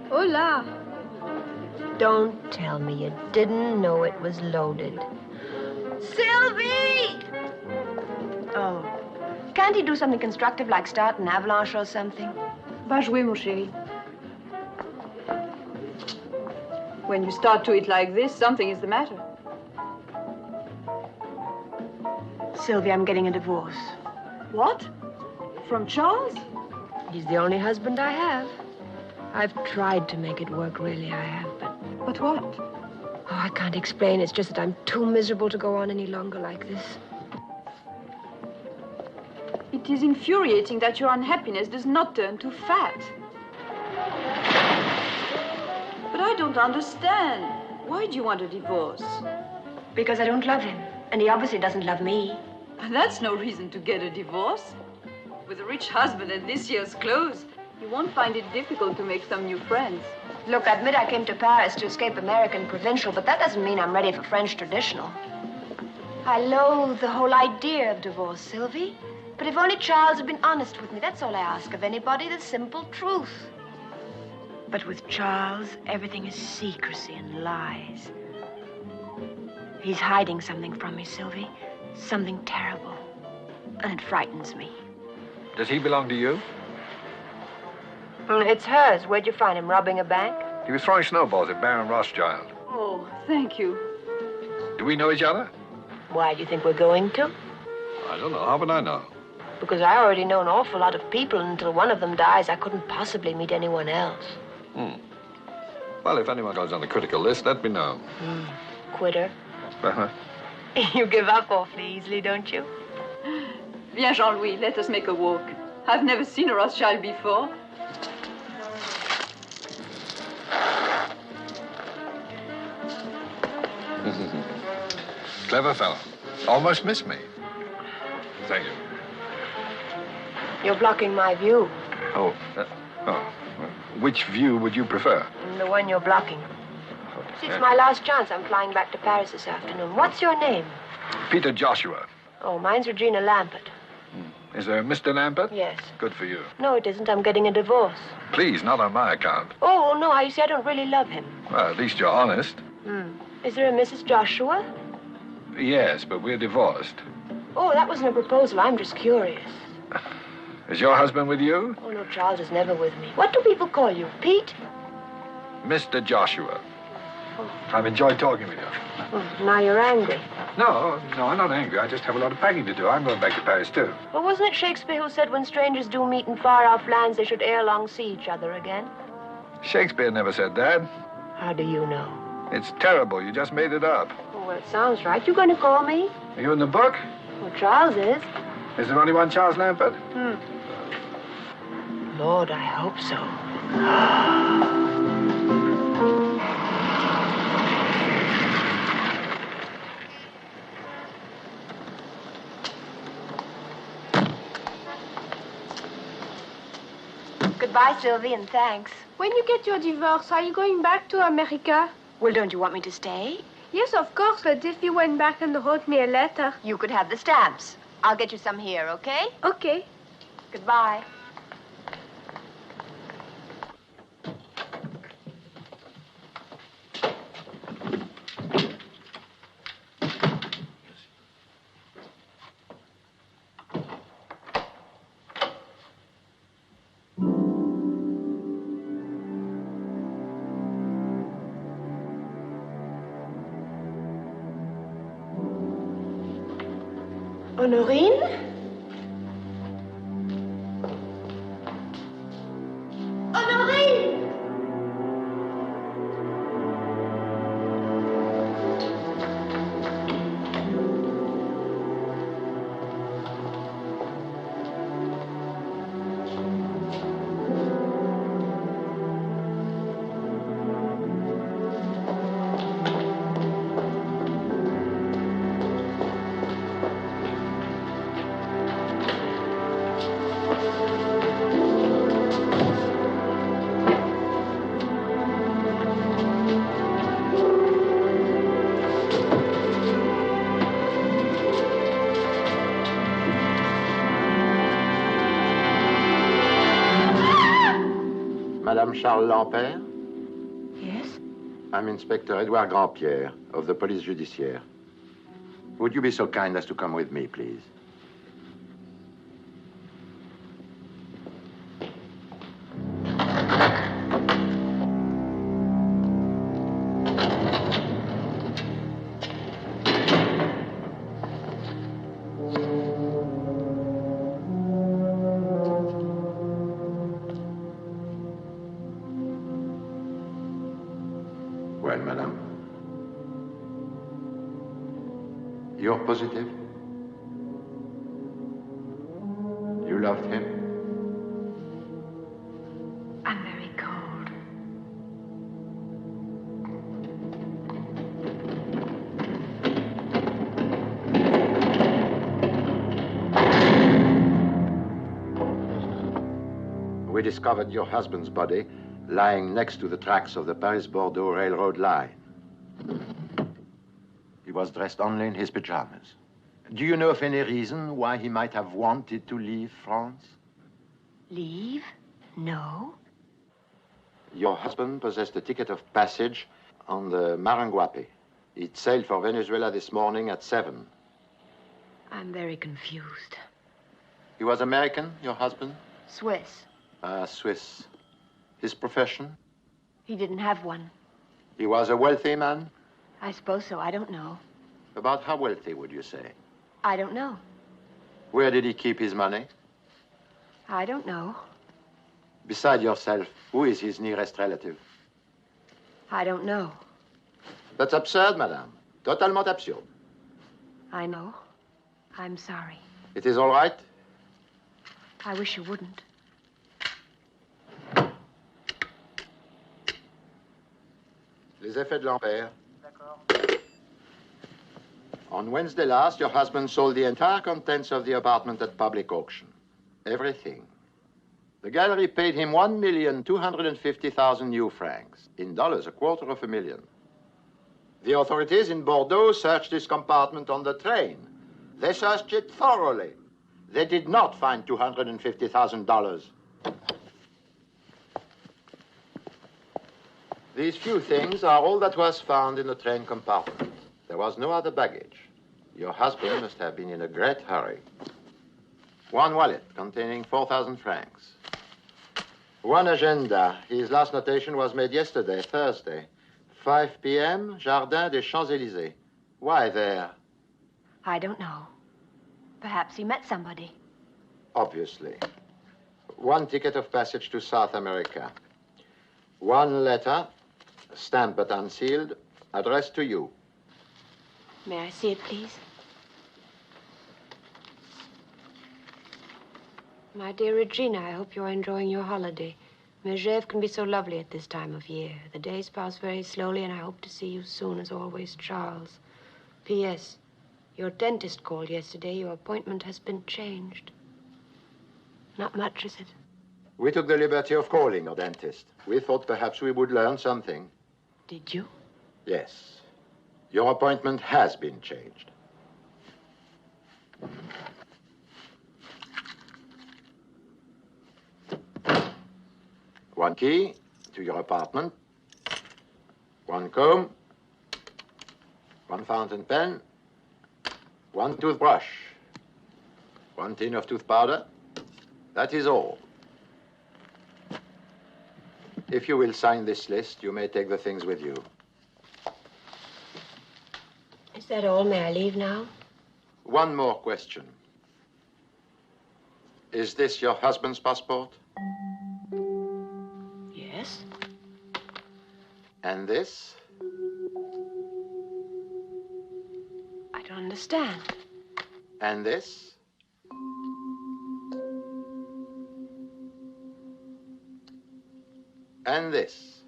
Hola. Don't tell me you didn't know it was loaded. Sylvie! Oh. Can't he do something constructive like start an avalanche or something? Va jouer, mon chéri. When you start to eat like this, something is the matter. Sylvie, I'm getting a divorce. What? From Charles? He's the only husband I have. I've tried to make it work, really, I have, but... But what? Oh, I can't explain. It's just that I'm too miserable to go on any longer like this. It is infuriating that your unhappiness does not turn to fat. But I don't understand. Why do you want a divorce? Because I don't love him, and he obviously doesn't love me. That's no reason to get a divorce. With a rich husband and this year's clothes, you won't find it difficult to make some new friends. Look, I admit I came to Paris to escape American provincial, but that doesn't mean I'm ready for French traditional. I loathe the whole idea of divorce, Sylvie. But if only Charles had been honest with me, that's all I ask of anybody, the simple truth. But with Charles, everything is secrecy and lies. He's hiding something from me, Sylvie. Something terrible. And it frightens me. Does he belong to you? It's hers. Where'd you find him? Robbing a bank? He was throwing snowballs at Baron Rothschild. Oh, thank you. Do we know each other? Why do you think we're going to? I don't know. How would I know? Because I already know an awful lot of people, and until one of them dies, I couldn't possibly meet anyone else. Well, if anyone goes on the critical list, let me know. Quitter. Uh-huh. You give up awfully easily, don't you? Viens, Jean-Louis, let us make a walk. I've never seen a Rothschild before. Clever fellow. Almost missed me. Thank you. You're blocking my view. Oh. Which view would you prefer? The one you're blocking. See, it's my last chance. I'm flying back to Paris this afternoon. What's your name? Peter Joshua. Oh, mine's Regina Lampert. Is there Mr. Lampert? Yes. Good for you. No, it isn't. I'm getting a divorce. Please, not on my account. Oh, no, you see, I don't really love him. Well, at least you're honest. Is there a Mrs. Joshua? Yes, but we're divorced. Oh, that wasn't a proposal. I'm just curious. Is your husband with you? Oh, no, Charles is never with me. What do people call you? Pete? Mr. Joshua. I've enjoyed talking with you. Oh, now you're angry. No, I'm not angry. I just have a lot of packing to do. I'm going back to Paris, too. Well, wasn't it Shakespeare who said when strangers do meet in far-off lands, they should ere long see each other again? Shakespeare never said that. How do you know? It's terrible. You just made it up. Oh, well, it sounds right. You going to call me? Are you in the book? Well, Charles is. Is there only one Charles Lampert? Lord, I hope so. Goodbye, Sylvie, and thanks. When you get your divorce, are you going back to America? Well, don't you want me to stay? Yes, of course, but if you went back and wrote me a letter... You could have the stamps. I'll get you some here, okay? Okay. Goodbye. Honorine? Honorine! Madame Charles Lampert? Yes? I'm Inspector Edouard Grandpierre of the Police Judiciaire. Would you be so kind as to come with me, please? Well, madame. You're positive? You loved him? I'm very cold. We discovered your husband's body lying next to the tracks of the Paris-Bordeaux railroad line. He was dressed only in his pajamas. Do you know of any reason why he might have wanted to leave France? Leave? No. Your husband possessed a ticket of passage on the Maranguape. It sailed for Venezuela this morning at 7. I'm very confused. He was American, your husband? Swiss. Swiss. His profession? He didn't have one. He was a wealthy man? I suppose so. I don't know. About how wealthy, would you say? I don't know. Where did he keep his money? I don't know. Beside yourself, who is his nearest relative? I don't know. That's absurd, madame. Totalement absurde. I know. I'm sorry. It is all right? I wish you wouldn't. Les effets de Lampert. On Wednesday last, your husband sold the entire contents of the apartment at public auction. Everything. The gallery paid him 1,250,000 new francs. In dollars, $250,000. The authorities in Bordeaux searched his compartment on the train. They searched it thoroughly. They did not find $250,000. These few things are all that was found in the train compartment. There was no other baggage. Your husband must have been in a great hurry. One wallet containing 4,000 francs. One agenda. His last notation was made yesterday, Thursday. 5 p.m., Jardin des Champs-Élysées. Why there? I don't know. Perhaps he met somebody. Obviously. One ticket of passage to South America. One letter, stamped but unsealed, addressed to you. May I see it, please? My dear Regina, I hope you're enjoying your holiday. Megève can be so lovely at this time of year. The days pass very slowly, and I hope to see you soon, as always, Charles. P.S. Your dentist called yesterday. Your appointment has been changed. Not much, is it? We took the liberty of calling your dentist. We thought perhaps we would learn something. Did you? Yes. Your appointment has been changed. One key to your apartment. One comb. One fountain pen. One toothbrush. One tin of tooth powder. That is all. If you will sign this list, you may take the things with you. Is that all? May I leave now? One more question. Is this your husband's passport? Yes. And this? I don't understand. And this? And this?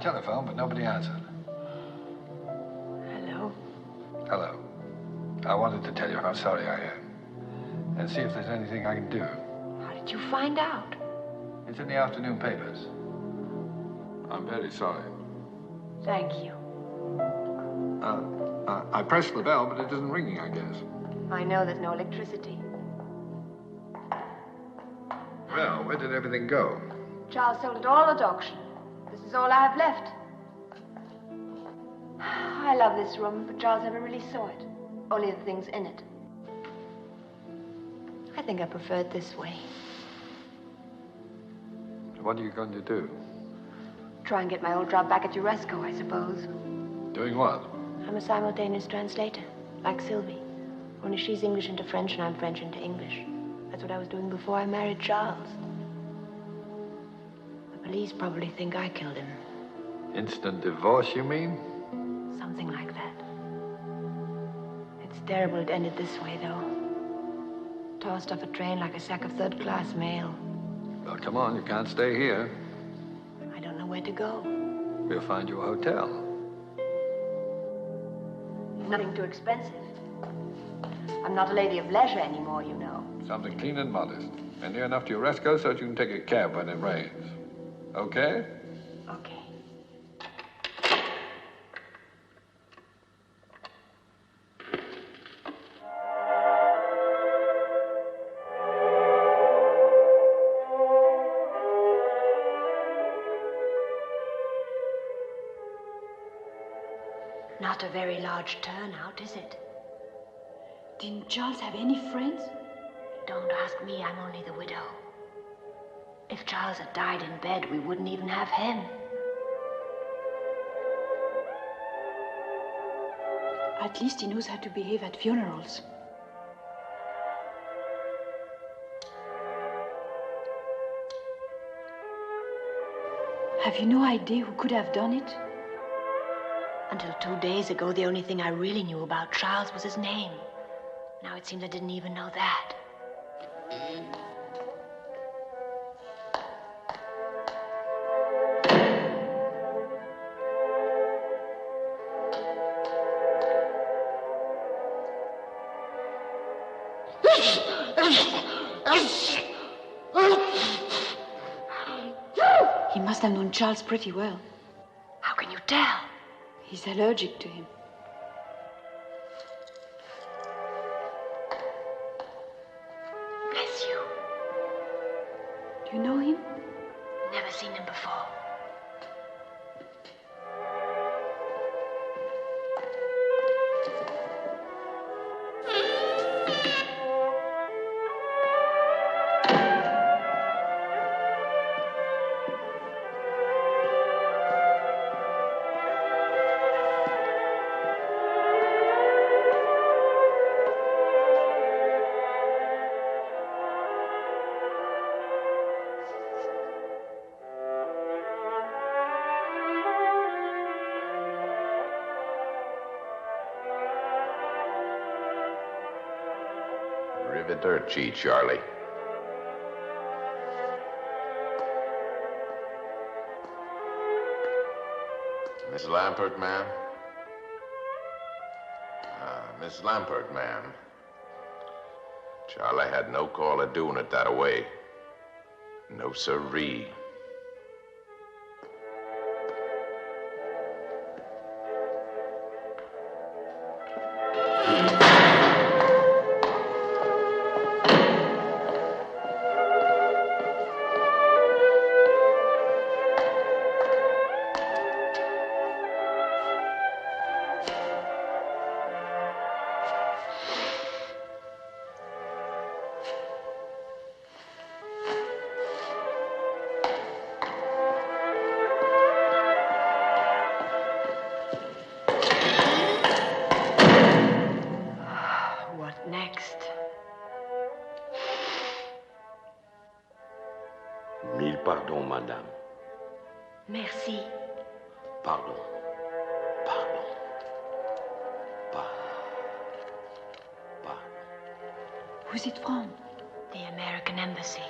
telephone, but nobody answered. Hello. Hello. I wanted to tell you how sorry I am. And see if there's anything I can do. How did you find out? It's in the afternoon papers. I'm very sorry. Thank you. I pressed the bell, but it isn't ringing, I guess. I know there's no electricity. Well, where did everything go? Charles sold it all at auction. This is all I have left. I love this room, but Charles never really saw it. Only the things in it. I think I prefer it this way. What are you going to do? Try and get my old job back at Uresco, I suppose. Doing what? I'm a simultaneous translator, like Sylvie. Only she's English into French and I'm French into English. That's what I was doing before I married Charles. The police probably think I killed him. Instant divorce, you mean? Something like that. It's terrible it ended this way, though. Tossed off a train like a sack of third-class mail. Well, come on, you can't stay here. I don't know where to go. We'll find you a hotel. Nothing too expensive. I'm not a lady of leisure anymore, you know. Something clean and modest. And near enough to Uresco so that you can take a cab when it rains. Okay? Okay. Not a very large turnout, is it? Didn't Charles have any friends? Don't ask me, I'm only the widow. If Charles had died in bed, we wouldn't even have him. At least he knows how to behave at funerals. Have you no idea who could have done it? Until 2 days ago, the only thing I really knew about Charles was his name. Now it seems I didn't even know that. He must have known Charles pretty well. How can you tell? He's allergic to him. Bless you. Do you know him? Never seen him before. Arrivederci, Charlie. Miss Lampert, ma'am? Miss Lampert, ma'am. Charlie had no call of doing it that way. No sirree. Pardon, madame. Merci. Pardon. Pardon. Pardon. Who's it from? The American Embassy.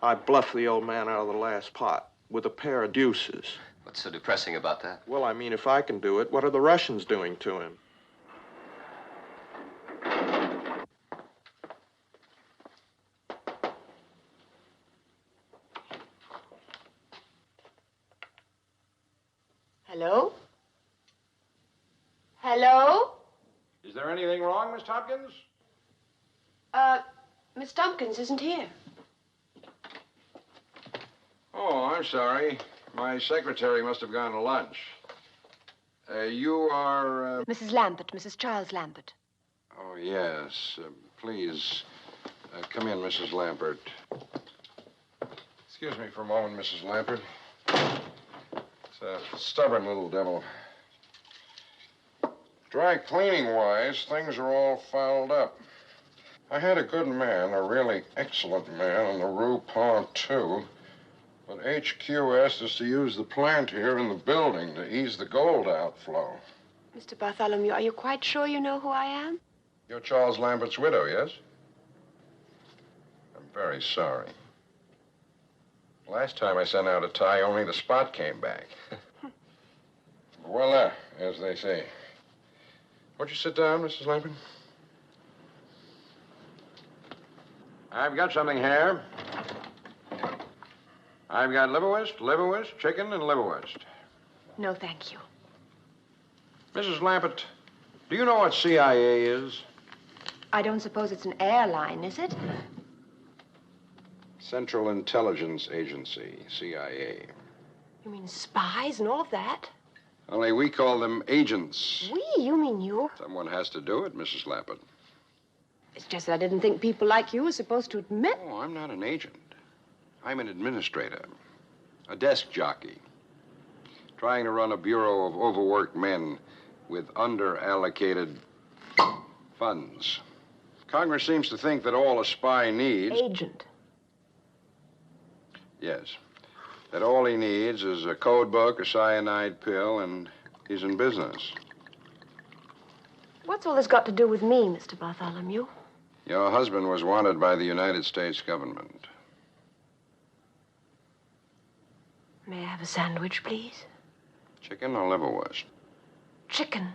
I bluffed the old man out of the last pot with a pair of deuces. What's so depressing about that? Well, I mean, if I can do it, what are the Russians doing to him? Hello? Hello? Is there anything wrong, Miss Tompkins? Miss Tompkins isn't here. Oh, I'm sorry. My secretary must have gone to lunch. You are, Mrs. Lambert, Mrs. Charles Lambert. Oh, yes. Please, come in, Mrs. Lambert. Excuse me for a moment, Mrs. Lambert. It's a stubborn little devil. Dry cleaning-wise, things are all fouled up. I had a good man, a really excellent man, on the Rue Pontoux. But HQ asked us to use the plant here in the building to ease the gold outflow. Mr. Bartholomew, are you quite sure you know who I am? You're Charles Lambert's widow, yes? I'm very sorry. Last time I sent out a tie, only the spot came back. Voila, as they say. Won't you sit down, Mrs. Lambert? I've got something here. I've got liverwurst, chicken, and liverwurst. No, thank you. Mrs. Lambert, do you know what CIA is? I don't suppose it's an airline, is it? Central Intelligence Agency, CIA. You mean spies and all of that? Only we call them agents. We? You mean you? Someone has to do it, Mrs. Lambert. It's just that I didn't think people like you were supposed to admit. Oh, I'm not an agent. I'm an administrator, a desk jockey, trying to run a bureau of overworked men with under-allocated funds. Congress seems to think that all a spy needs... Agent. Yes. That all he needs is a code book, a cyanide pill, and he's in business. What's all this got to do with me, Mr. Bartholomew? Your husband was wanted by the United States government. May I have a sandwich, please? Chicken or liverwurst? Chicken.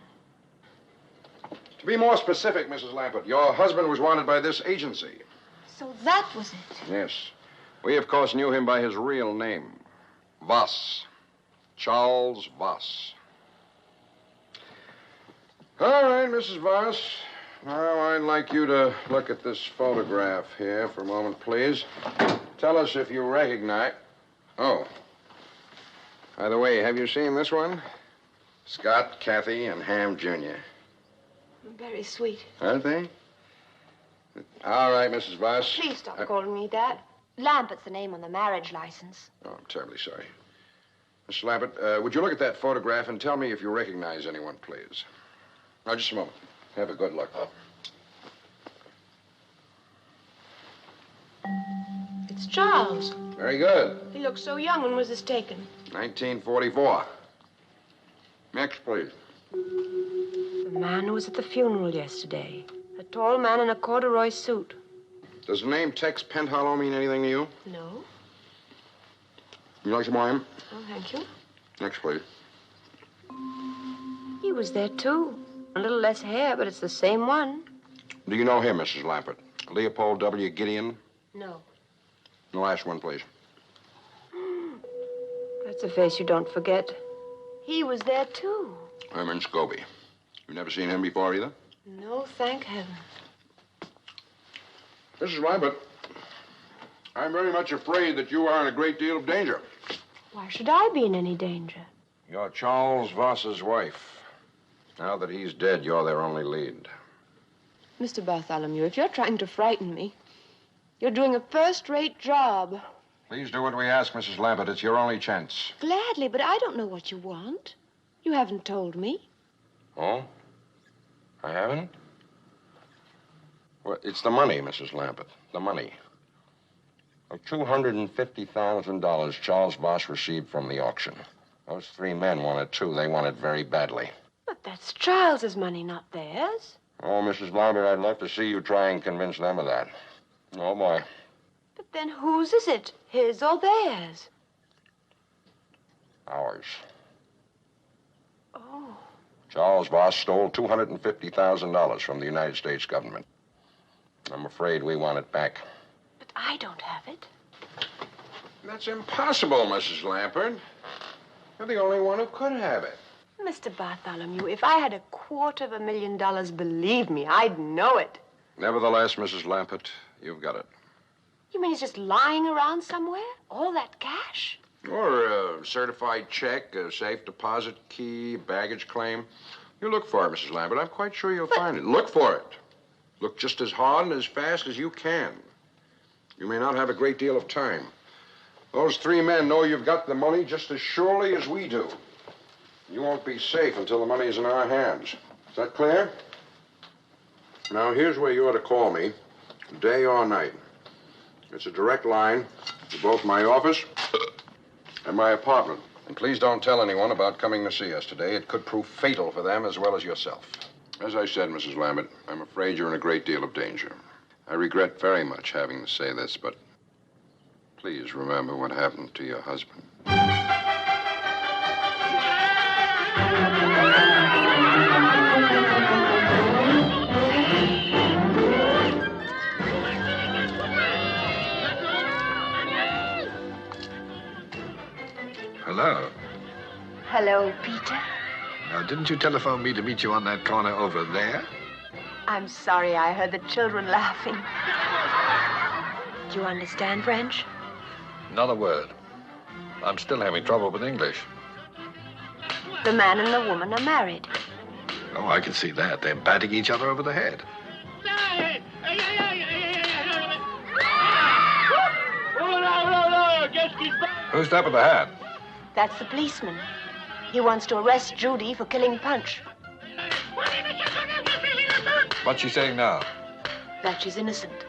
To be more specific, Mrs. Lambert, your husband was wanted by this agency. So that was it. Yes. We, of course, knew him by his real name. Voss. Charles Voss. All right, Mrs. Voss. Now, I'd like you to look at this photograph here for a moment, please. Tell us if you recognize... Oh. By the way, have you seen this one? Scott, Kathy, and Ham Jr. Very sweet. Aren't they? All right, Mrs. Voss. Please stop calling me that. Lambert's the name on the marriage license. Oh, I'm terribly sorry. Mr. Lambert, would you look at that photograph and tell me if you recognize anyone, please? Now, just a moment. Have a good look. It's Charles. Very good. He looks so young. When was this taken? 1944. Next, please. The man who was at the funeral yesterday. A tall man in a corduroy suit. Does the name Tex Penthollow mean anything to you? No. You like some wine? Oh, thank you. Next, please. He was there, too. A little less hair, but it's the same one. Do you know him, Mrs. Lambert? Leopold W. Gideon? No. The last one, please. That's a face you don't forget. He was there, too. Herman Scobie. You've never seen him before, either? No, thank heaven. Mrs. Lambert, I'm very much afraid that you are in a great deal of danger. Why should I be in any danger? You're Charles Voss's wife. Now that he's dead, you're their only lead. Mr. Bartholomew, if you're trying to frighten me, you're doing a first-rate job. Please do what we ask, Mrs. Lambert. It's your only chance. Gladly, but I don't know what you want. You haven't told me. Oh? I haven't? Well, it's the money, Mrs. Lambert. The money. $250,000 Charles Voss received from the auction. Those three men want it, too. They want it very badly. But that's Charles's money, not theirs. Oh, Mrs. Lambert, I'd love to see you try and convince them of that. Oh, boy. But then whose is it? His or theirs? Ours. Oh. Charles Voss stole $250,000 from the United States government. I'm afraid we want it back. But I don't have it. That's impossible, Mrs. Lampert. You're the only one who could have it. Mr. Bartholomew, if I had $250,000, believe me, I'd know it. Nevertheless, Mrs. Lampert, you've got it. You mean it's just lying around somewhere? All that cash? Or a certified check, a safe deposit key, baggage claim. You look for it, Mrs. Lampert. I'm quite sure you'll find it. Look for it. Look just as hard and as fast as you can. You may not have a great deal of time. Those three men know you've got the money just as surely as we do. You won't be safe until the money's in our hands. Is that clear? Now, here's where you ought to call me, day or night. It's a direct line to both my office and my apartment. And please don't tell anyone about coming to see us today. It could prove fatal for them as well as yourself. As I said, Mrs. Lambert, I'm afraid you're in a great deal of danger. I regret very much having to say this, but please remember what happened to your husband. Hello. Hello, Peter. Now, didn't you telephone me to meet you on that corner over there? I'm sorry, I heard the children laughing. Do you understand French? Not a word. I'm still having trouble with English. The man and the woman are married. Oh, I can see that. They're batting each other over the head. Who's that with the hat? That's the policeman. He wants to arrest Judy for killing Punch. What's she saying now? That she's innocent.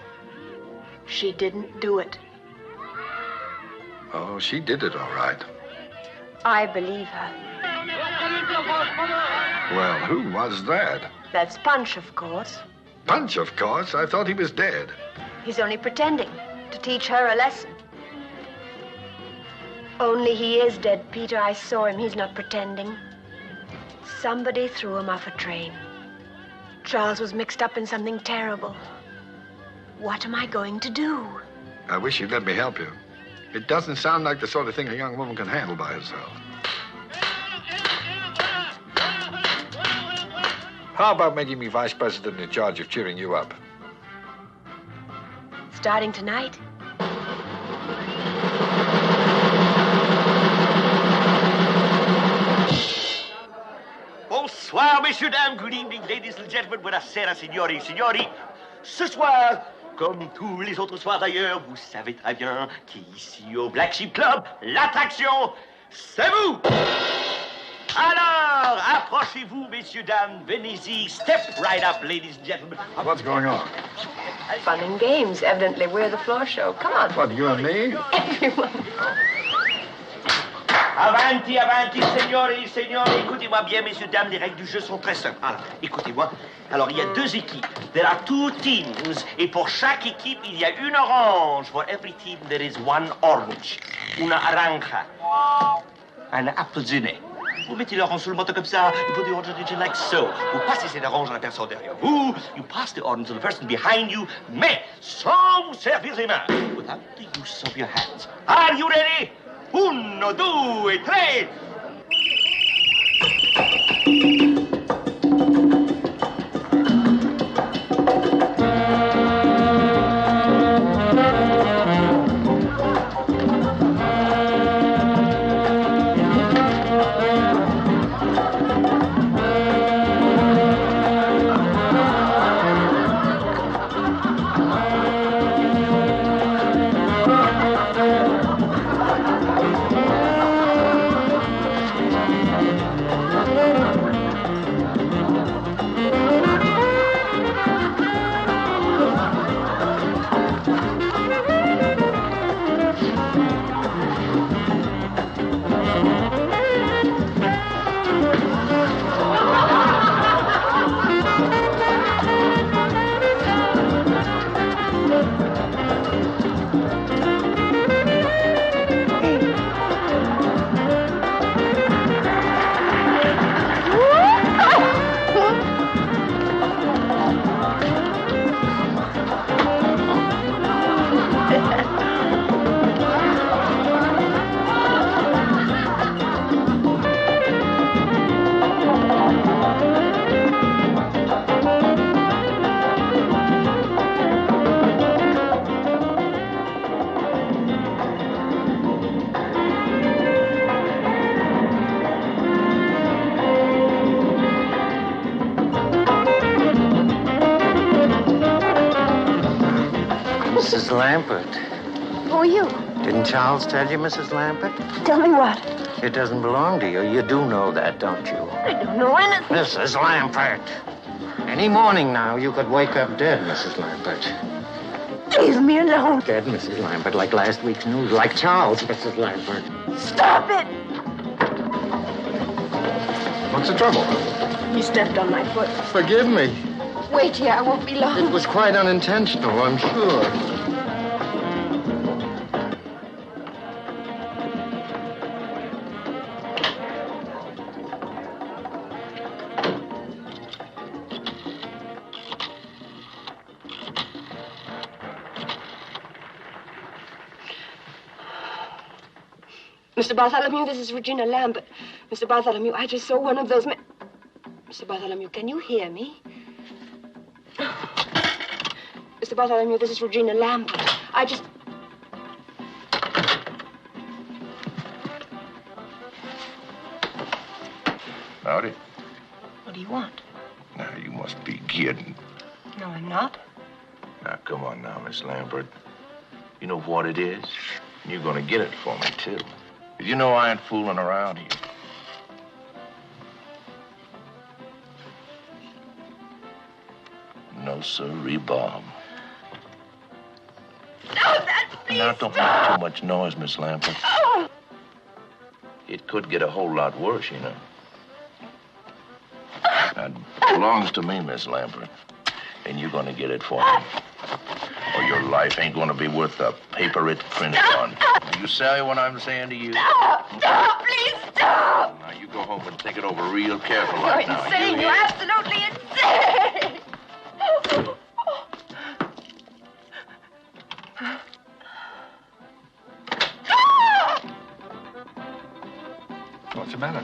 She didn't do it. Oh, she did it all right. I believe her. Well, who was that? That's Punch, of course. Punch, of course. I thought he was dead. He's only pretending to teach her a lesson. Only he is dead, Peter. I saw him. He's not pretending. Somebody threw him off a train. Charles was mixed up in something terrible. What am I going to do? I wish you'd let me help you. It doesn't sound like the sort of thing a young woman can handle by herself. How about making me vice president in charge of cheering you up? Starting tonight? Bonsoir, messieurs, dames. Good evening, ladies and gentlemen. Buonasera, signori, signori. Ce soir, comme tous les autres soirs d'ailleurs, vous savez très bien qu'ici au Black Sheep Club, l'attraction, c'est vous. Alors, approchez-vous, messieurs, dames. Venez-y. Step right up, ladies and gentlemen. What's going on? Fun and games. Evidently, we're the floor show. Come on. What, you and me? Everyone. Avanti, avanti, signori, signori. Écoutez-moi bien, messieurs, dames, les règles du jeu sont très simples. Alors, écoutez-moi. Alors, il y a deux équipes. There are two teams. Et pour chaque équipe, il y a une orange. For every team, there is one orange. Una naranja. Un appelsinet. Vous mettez l'orange sur le moto comme ça. You put the orange on it like so. Vous passez cette orange à la personne derrière vous. You pass the orange to the person behind you. Mais sans vous servir les mains. Without the use of your hands. Are you ready? 1, 2, 3. Mrs. Lambert. Who are you? Didn't Charles tell you, Mrs. Lambert? Tell me what? It doesn't belong to you. You do know that, don't you? I don't know anything. Mrs. Lambert. Any morning now, you could wake up dead, Mrs. Lambert. Leave me alone. Dead, Mrs. Lambert, like last week's news. Like Charles, Mrs. Lambert. Stop it! What's the trouble? He stepped on my foot. Forgive me. Wait here, I won't be long. It was quite unintentional, I'm sure. Mr. Bartholomew, this is Regina Lambert. Mr. Bartholomew, I just saw one of those men. Mr. Bartholomew, can you hear me? Mr. Bartholomew, this is Regina Lambert. I just... Howdy. What do you want? Now, you must be kidding. No, I'm not. Now, come on now, Miss Lambert. You know what it is? You're gonna get it for me, too. You know I ain't fooling around here. No, sirree, Bob. No, that's please. Now, don't make too much noise, Miss Lambert. Oh. It could get a whole lot worse, you know. Now, it belongs to me, Miss Lambert. And you're gonna get it for me. Or your life ain't gonna be worth the paper it's printed on. Do you say what I'm saying to you? Stop, please stop. Now, you go home and think it over real careful You're right now. insane. You're absolutely insane. What's the matter?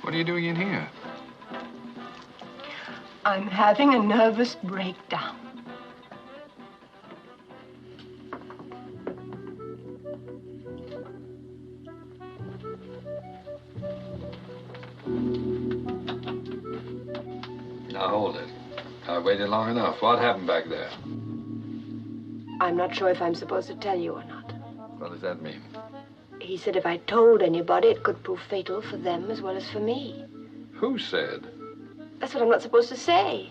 What are you doing in here? I'm having a nervous breakdown. Now, hold it. I waited long enough. What happened back there? I'm not sure if I'm supposed to tell you or not. What does that mean? He said if I told anybody, it could prove fatal for them as well as for me. Who said? That's what I'm not supposed to say.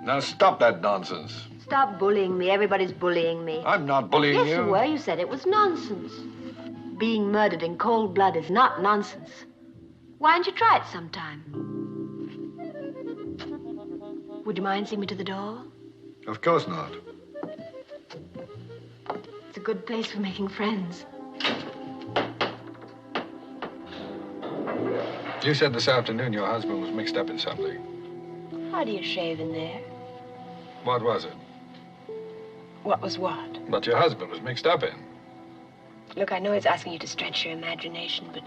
Now, stop that nonsense. Stop bullying me. Everybody's bullying me. I'm not bullying Yes, you. you were. You said it was nonsense. Being murdered in cold blood is not nonsense. Why don't you try it sometime? Would you mind seeing me to the door? Of course not. It's a good place for making friends. You said this afternoon your husband was mixed up in something. How do you shave in there? What was it? What was what? What your husband was mixed up in. Look, I know it's asking you to stretch your imagination, but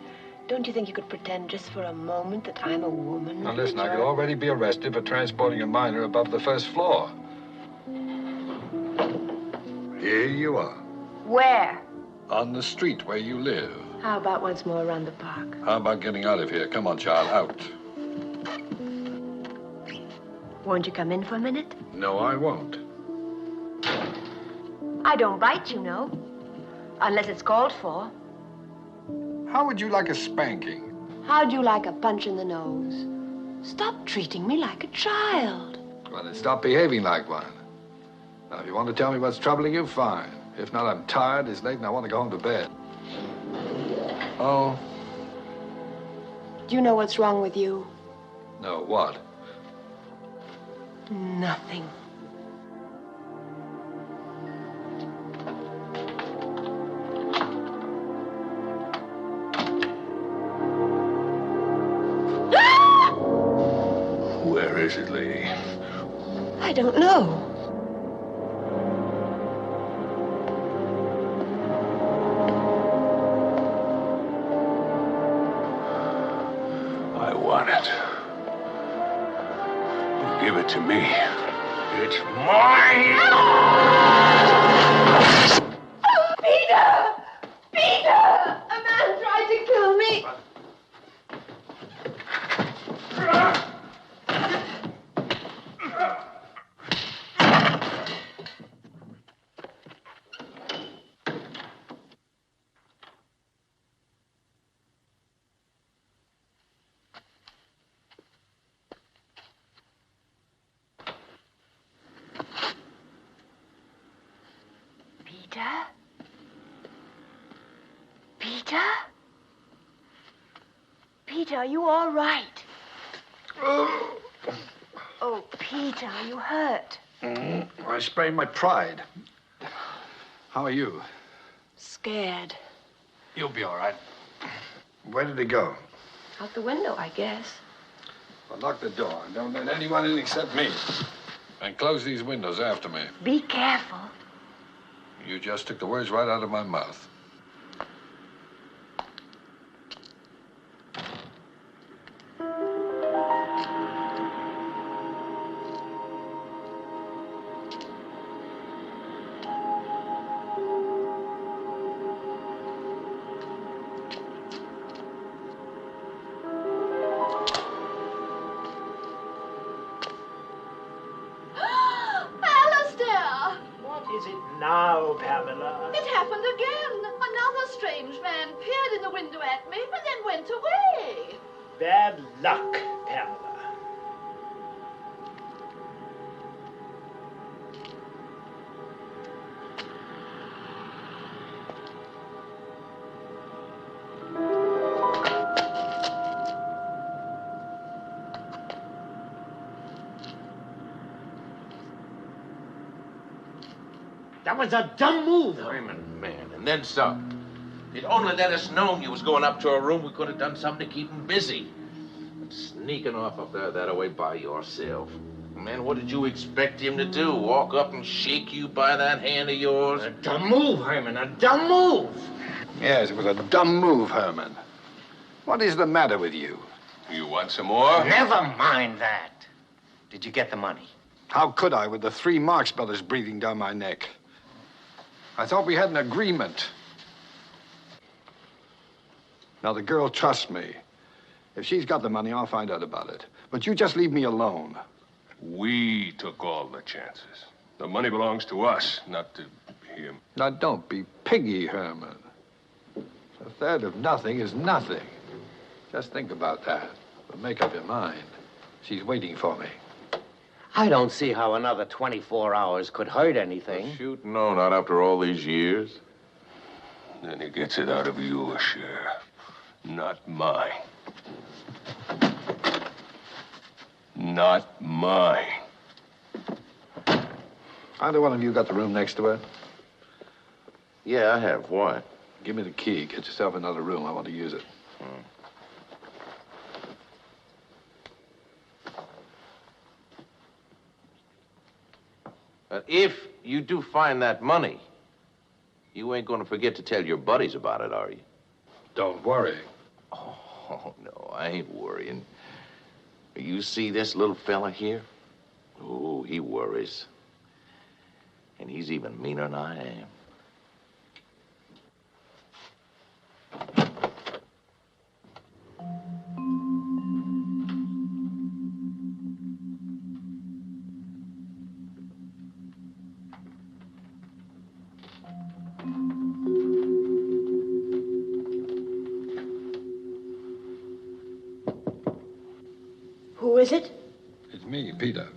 don't you think you could pretend just for a moment that I'm a woman? Now, listen, I could already be arrested for transporting a minor above the first floor. Here you are. Where? On the street where you live. How about once more around the park? How about getting out of here? Come on, child, out. Won't you come in for a minute? No, I won't. I don't bite, you know. Unless it's called for. How would you like a spanking? How'd you like a punch in the nose? Stop treating me like a child. Well, then stop behaving like one. Now, if you want to tell me what's troubling you, fine. If not, I'm tired, it's late, and I want to go home to bed. Oh? Do you know what's wrong with you? No, what? Nothing. Where is it, lady? I don't know. I want it. Give it to me. It's mine! Peter! Peter! A man tried to kill me! Peter? Peter, are you all right? Oh, Peter, are you hurt? I sprained my pride. How are you? Scared. You'll be all right. Where did he go? Out the window, I guess. Well, lock the door. Don't let anyone in except me. And close these windows after me. Be careful. You just took the words right out of my mouth. Now, Pamela. It happened again. Another strange man peered in the window at me and then went away. Bad luck, Pamela. That was a dumb move. Raymond, man, and then some. If you'd only let us know you was going up to a room, we could have done something to keep him busy. But sneaking off up there that way by yourself. Man, what did you expect him to do? Walk up and shake you by that hand of yours? A dumb move, Herman, a dumb move. Yes, it was a dumb move, Herman. What is the matter with you? You want some more? Never mind that. Did you get the money? How could I with the 3 Marx Brothers breathing down my neck? I thought we had an agreement. Now, the girl trusts me. If she's got the money, I'll find out about it. But you just leave me alone. We took all the chances. The money belongs to us, not to him. Now, don't be piggy, Herman. A third of nothing is nothing. Just think about that. But make up your mind. She's waiting for me. I don't see how another 24 hours could hurt anything. Shoot, no, not after all these years. Then he gets it out of your share, not mine. Not mine. Either one of you got the room next to her? Yeah, I have. Why? Give me the key. Get yourself another room. I want to use it. If you do find that money, you ain't gonna forget to tell your buddies about it, are you? Don't worry. Oh, no, I ain't worrying. You see this little fella here? Oh, he worries. And he's even meaner than I am. Who is it? It's me, Peter.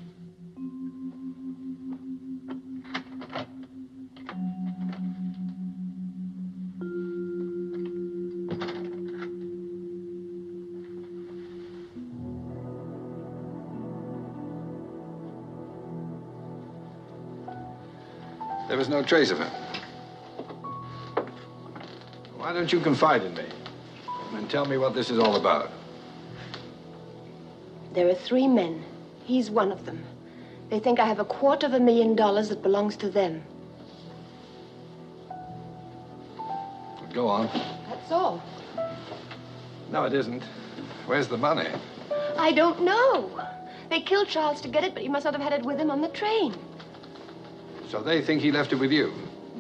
There was no trace of him. Why don't you confide in me and tell me what this is all about? There are 3 men. He's one of them. They think I have $250,000 that belongs to them. Go on. That's all. No, it isn't. Where's the money? I don't know. They killed Charles to get it, but he must not have had it with him on the train. So they think he left it with you?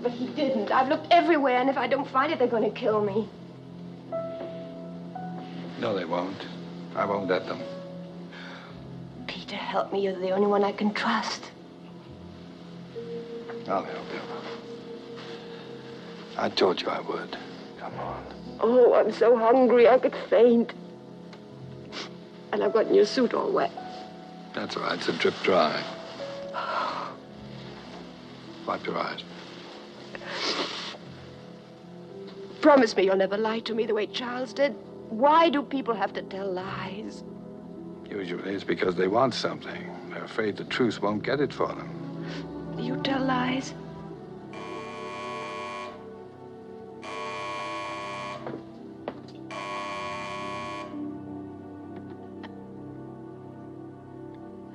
But he didn't. I've looked everywhere, and if I don't find it, they're going to kill me. No, they won't. I won't let them. Peter, help me. You're the only one I can trust. I'll help you. I told you I would. Come on. Oh, I'm so hungry I could faint. And I've gotten your suit all wet. That's all right. It's a drip dry. Wipe your eyes. Promise me you'll never lie to me the way Charles did. Why do people have to tell lies? Usually it's because they want something. They're afraid the truth won't get it for them. You tell lies?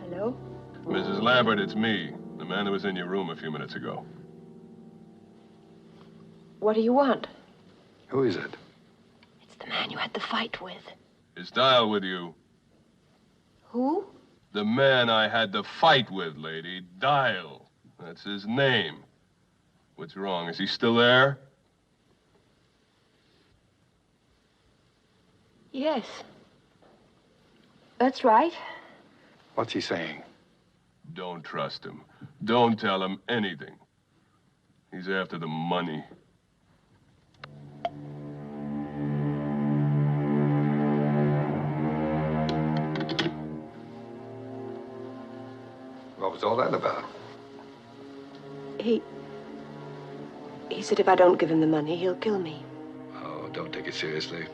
Hello? Mrs. Lambert, it's me. The man who was in your room a few minutes ago. What do you want? Who is it? It's the man you had the fight with. Is Dial with you? Who? The man I had the fight with, lady. Dial. That's his name. What's wrong? Is he still there? Yes. That's right. What's he saying? Don't trust him. Don't tell him anything. He's after the money. What was all that about? He said if I don't give him the money, he'll kill me. Oh, don't take it seriously.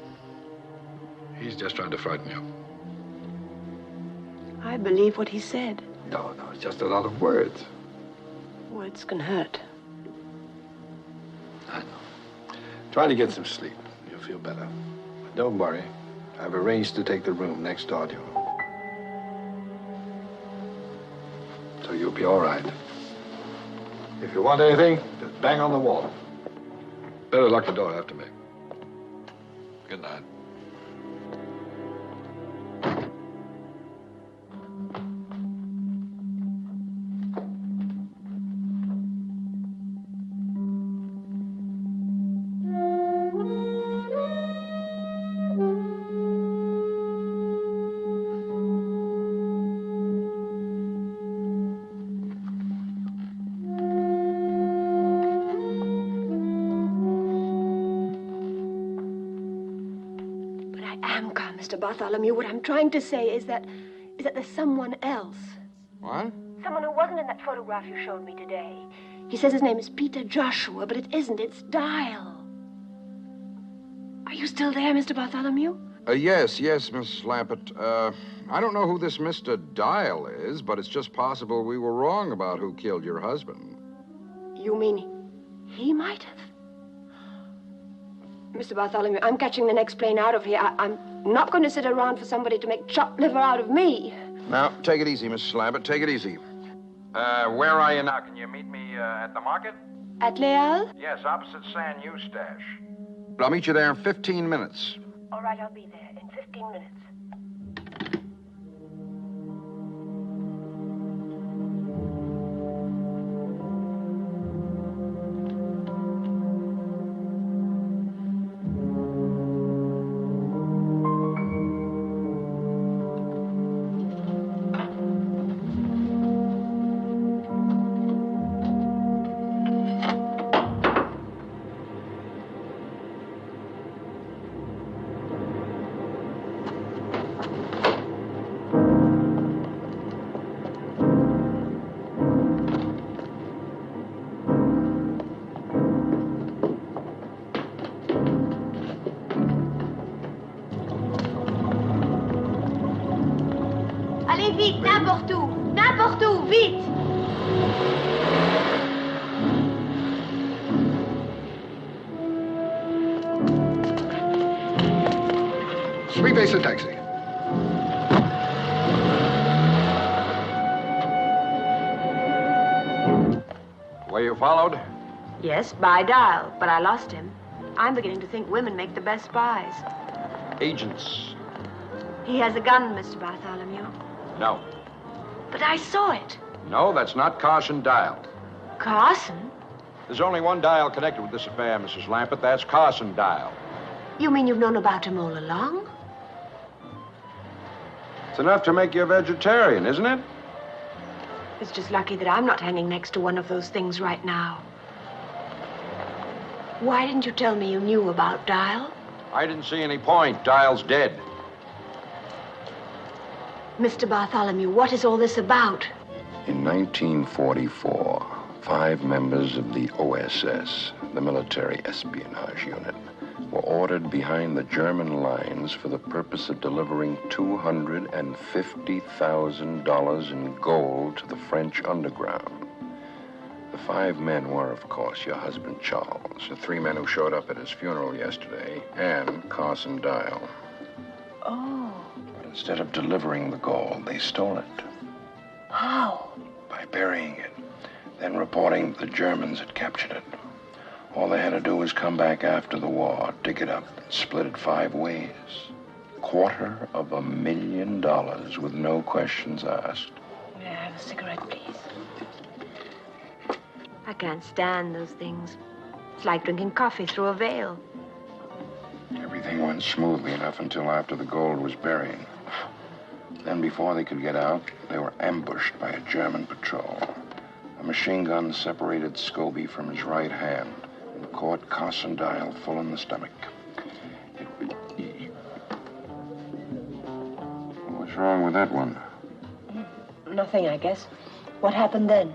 He's just trying to frighten you. I believe what he said. No, it's just a lot of words. Words can hurt. I know. Try to get some sleep. You'll feel better. But don't worry. I've arranged to take the room next door to you. So you'll be all right. If you want anything, just bang on the wall. Better lock the door after me. Good night. Bartholomew, what I'm trying to say is that there's someone else. What? Someone who wasn't in that photograph you showed me today. He says his name is Peter Joshua, but it isn't. It's Dial. Are you still there, Mr. Bartholomew? Yes, Miss Lambert. I don't know who this Mr. Dial is, but it's just possible we were wrong about who killed your husband. You mean he might have? Mr. Bartholomew, I'm catching the next plane out of here. I'm not going to sit around for somebody to make chopped liver out of me. Now, take it easy, Mrs. Lambert. Take it easy. Where are you now? Can you meet me at the market? At Leal? Yes, opposite San Eustache. I'll meet you there in 15 minutes. All right, I'll be there in 15 minutes. Vite, n'importe où, vite. Three-base taxi. Were you followed? Yes, by Dial, but I lost him. I'm beginning to think women make the best spies. Agents. He has a gun, Mr. Bartholomew. No. But I saw it. No, that's not Carson Dial. Carson? There's only one Dial connected with this affair, Mrs. Lambert. That's Carson Dial. You mean you've known about him all along? It's enough to make you a vegetarian, isn't it? It's just lucky that I'm not hanging next to one of those things right now. Why didn't you tell me you knew about Dial? I didn't see any point. Dial's dead. Mr. Bartholomew, what is all this about? In 1944, 5 members of the OSS, the Military Espionage Unit, were ordered behind the German lines for the purpose of delivering $250,000 in gold to the French underground. The 5 men were, of course, your husband, Charles, the 3 men who showed up at his funeral yesterday, and Carson Dial. Oh. But instead of delivering the gold, they stole it. How? By burying it, then reporting the Germans had captured it. All they had to do was come back after the war, dig it up, and split it 5 ways. $250,000 with no questions asked. May I have a cigarette, please? I can't stand those things. It's like drinking coffee through a veil. Everything went smoothly enough until after the gold was buried. Then, before they could get out, they were ambushed by a German patrol. A machine gun separated Scobie from his right hand and caught Carson Dial full in the stomach. What's wrong with that one? Nothing, I guess. What happened then?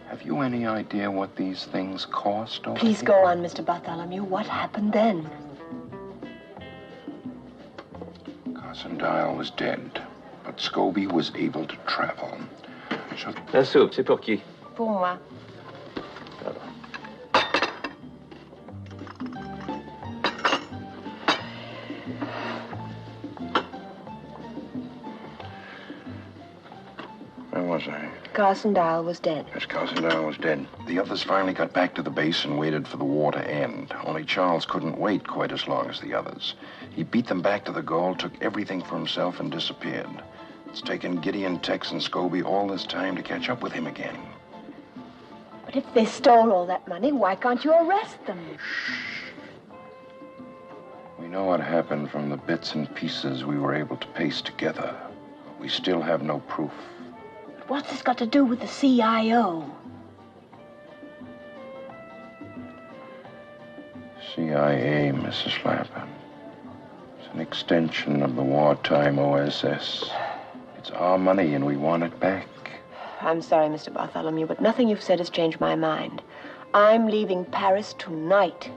Have you any idea what these things cost? Please go on, Mr. Bartholomew. What happened then? Carson Dial was dead, but Scobie was able to travel. So... La soupe, c'est pour qui? Pour moi. Where was I? Carson Dial was dead. Yes, Carson Dial was dead. The others finally got back to the base and waited for the war to end. Only Charles couldn't wait quite as long as the others. He beat them back to the goal, took everything for himself, and disappeared. It's taken Gideon, Tex, and Scobie all this time to catch up with him again. But if they stole all that money, why can't you arrest them? We know what happened from the bits and pieces we were able to paste together. But we still have no proof. But what's this got to do with the CIO? CIA, Mrs. Lampin. It's an extension of the wartime OSS. It's our money and we want it back. I'm sorry, Mr. Bartholomew, but nothing you've said has changed my mind. I'm leaving Paris tonight.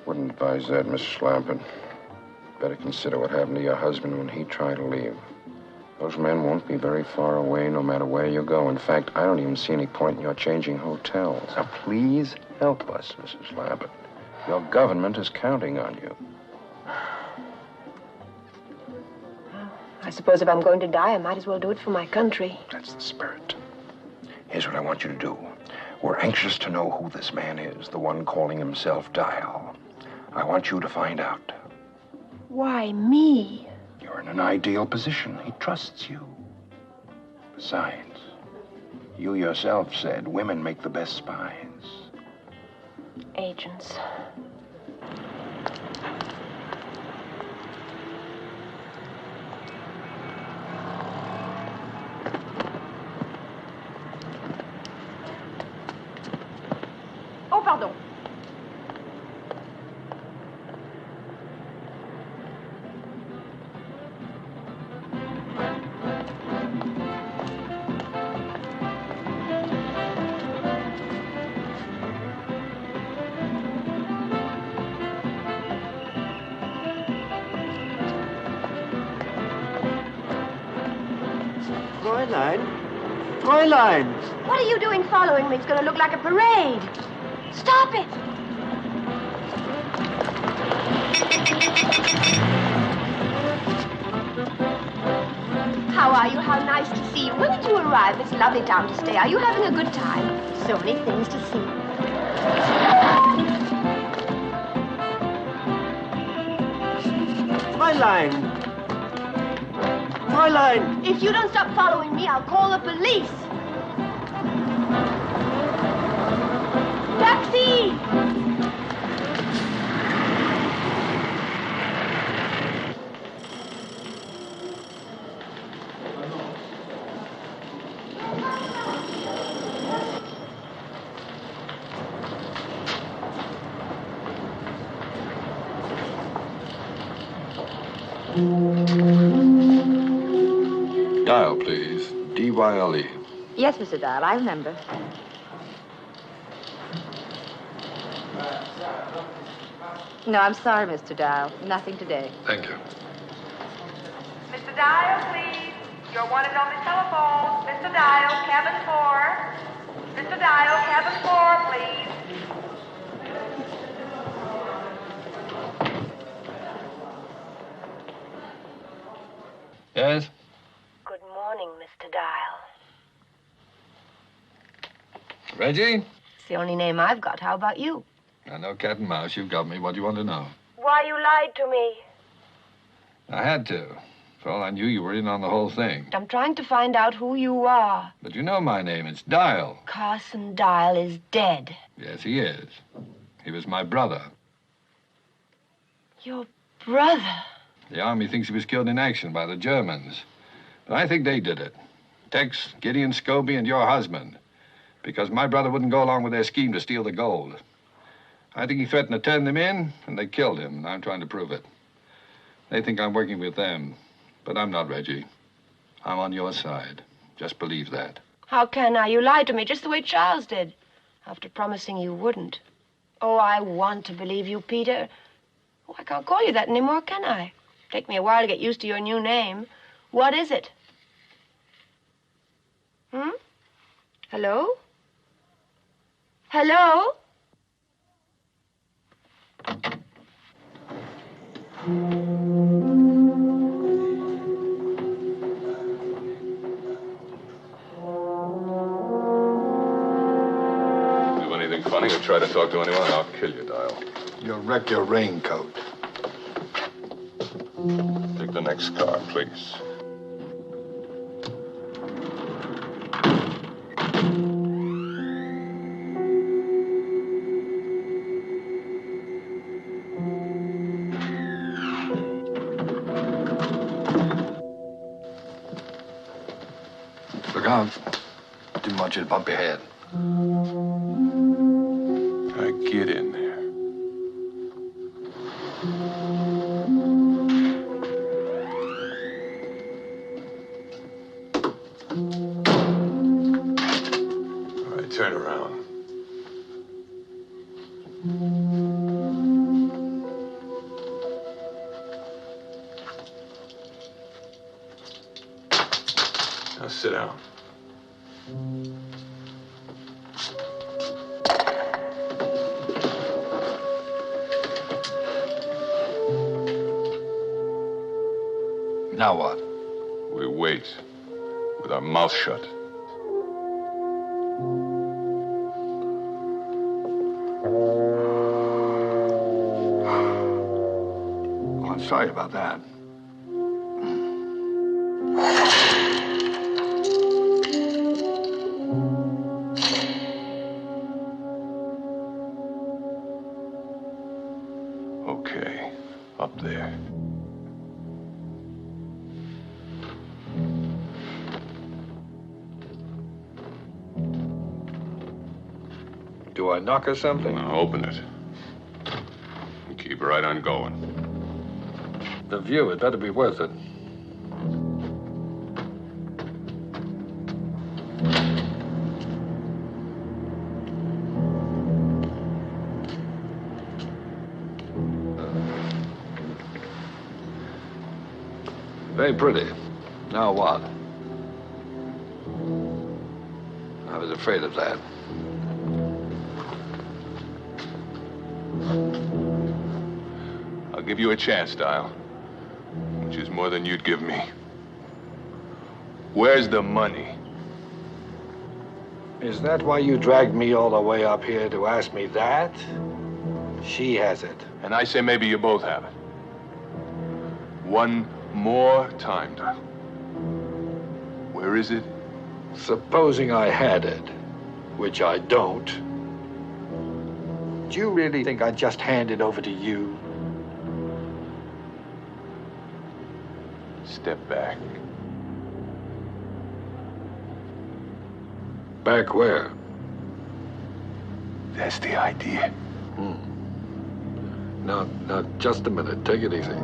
Wouldn't advise that, Mrs. Lampin. Better consider what happened to your husband when he tried to leave. Those men won't be very far away no matter where you go. In fact, I don't even see any point in your changing hotels. Now, please help us, Mrs. Lampin. Your government is counting on you. I suppose if I'm going to die, I might as well do it for my country. That's the spirit. Here's what I want you to do. We're anxious to know who this man is, the one calling himself Dial. I want you to find out. Why me? You're in an ideal position. He trusts you. Besides, you yourself said women make the best spies. Agents. Oh, pardon. Fräulein! What are you doing following me? It's going to look like a parade. Stop it! How are you? How nice to see you. When did you arrive? It's a lovely town to stay. Are you having a good time? So many things to see. Fräulein! Fräulein! If you don't stop following me, I'll call the police. Taxi! Dial, please. D-Y-L-E. Yes, Mr. Dial, I remember. No, I'm sorry, Mr. Dial. Nothing today. Thank you. Mr. Dial, please. You're wanted on the telephone. Mr. Dial, cabin 4. Mr. Dial, cabin 4, please. Yes? Good morning, Mr. Dial. Reggie? It's the only name I've got. How about you? I know cat and mouse. You've got me. What do you want to know? Why you lied to me. I had to. For all I knew, you were in on the whole thing. I'm trying to find out who you are. But you know my name. It's Dial. Carson Dial is dead. Yes, he is. He was my brother. Your brother? The Army thinks he was killed in action by the Germans. But I think they did it. Tex, Gideon Scobie, and your husband. Because my brother wouldn't go along with their scheme to steal the gold. I think he threatened to turn them in, and they killed him, and I'm trying to prove it. They think I'm working with them, but I'm not, Reggie. I'm on your side. Just believe that. How can I? You lied to me just the way Charles did, after promising you wouldn't. Oh, I want to believe you, Peter. Oh, I can't call you that anymore, can I? Take me a while to get used to your new name. What is it? Hello? Hello? Do anything funny or try to talk to anyone, I'll kill you, Dial. You'll wreck your raincoat. Take the next car, please. Look out. Didn't want you to bump your head. Get in there. All right, turn around. Now sit down. Now what? We wait with our mouth shut. Oh, I'm sorry about that. Okay, up there. Do I knock or something? Now open it. And keep right on going. The view, it better be worth it. Very pretty. Now what? I was afraid of that. I'll give you a chance, Dial. Which is more than you'd give me. Where's the money? Is that why you dragged me all the way up here to ask me that? She has it. And I say maybe you both have it. One more time, Dial. Where is it? Supposing I had it, which I don't, do you really think I'd just hand it over to you? Step back. Back where? That's the idea. Now, just a minute. Take it easy.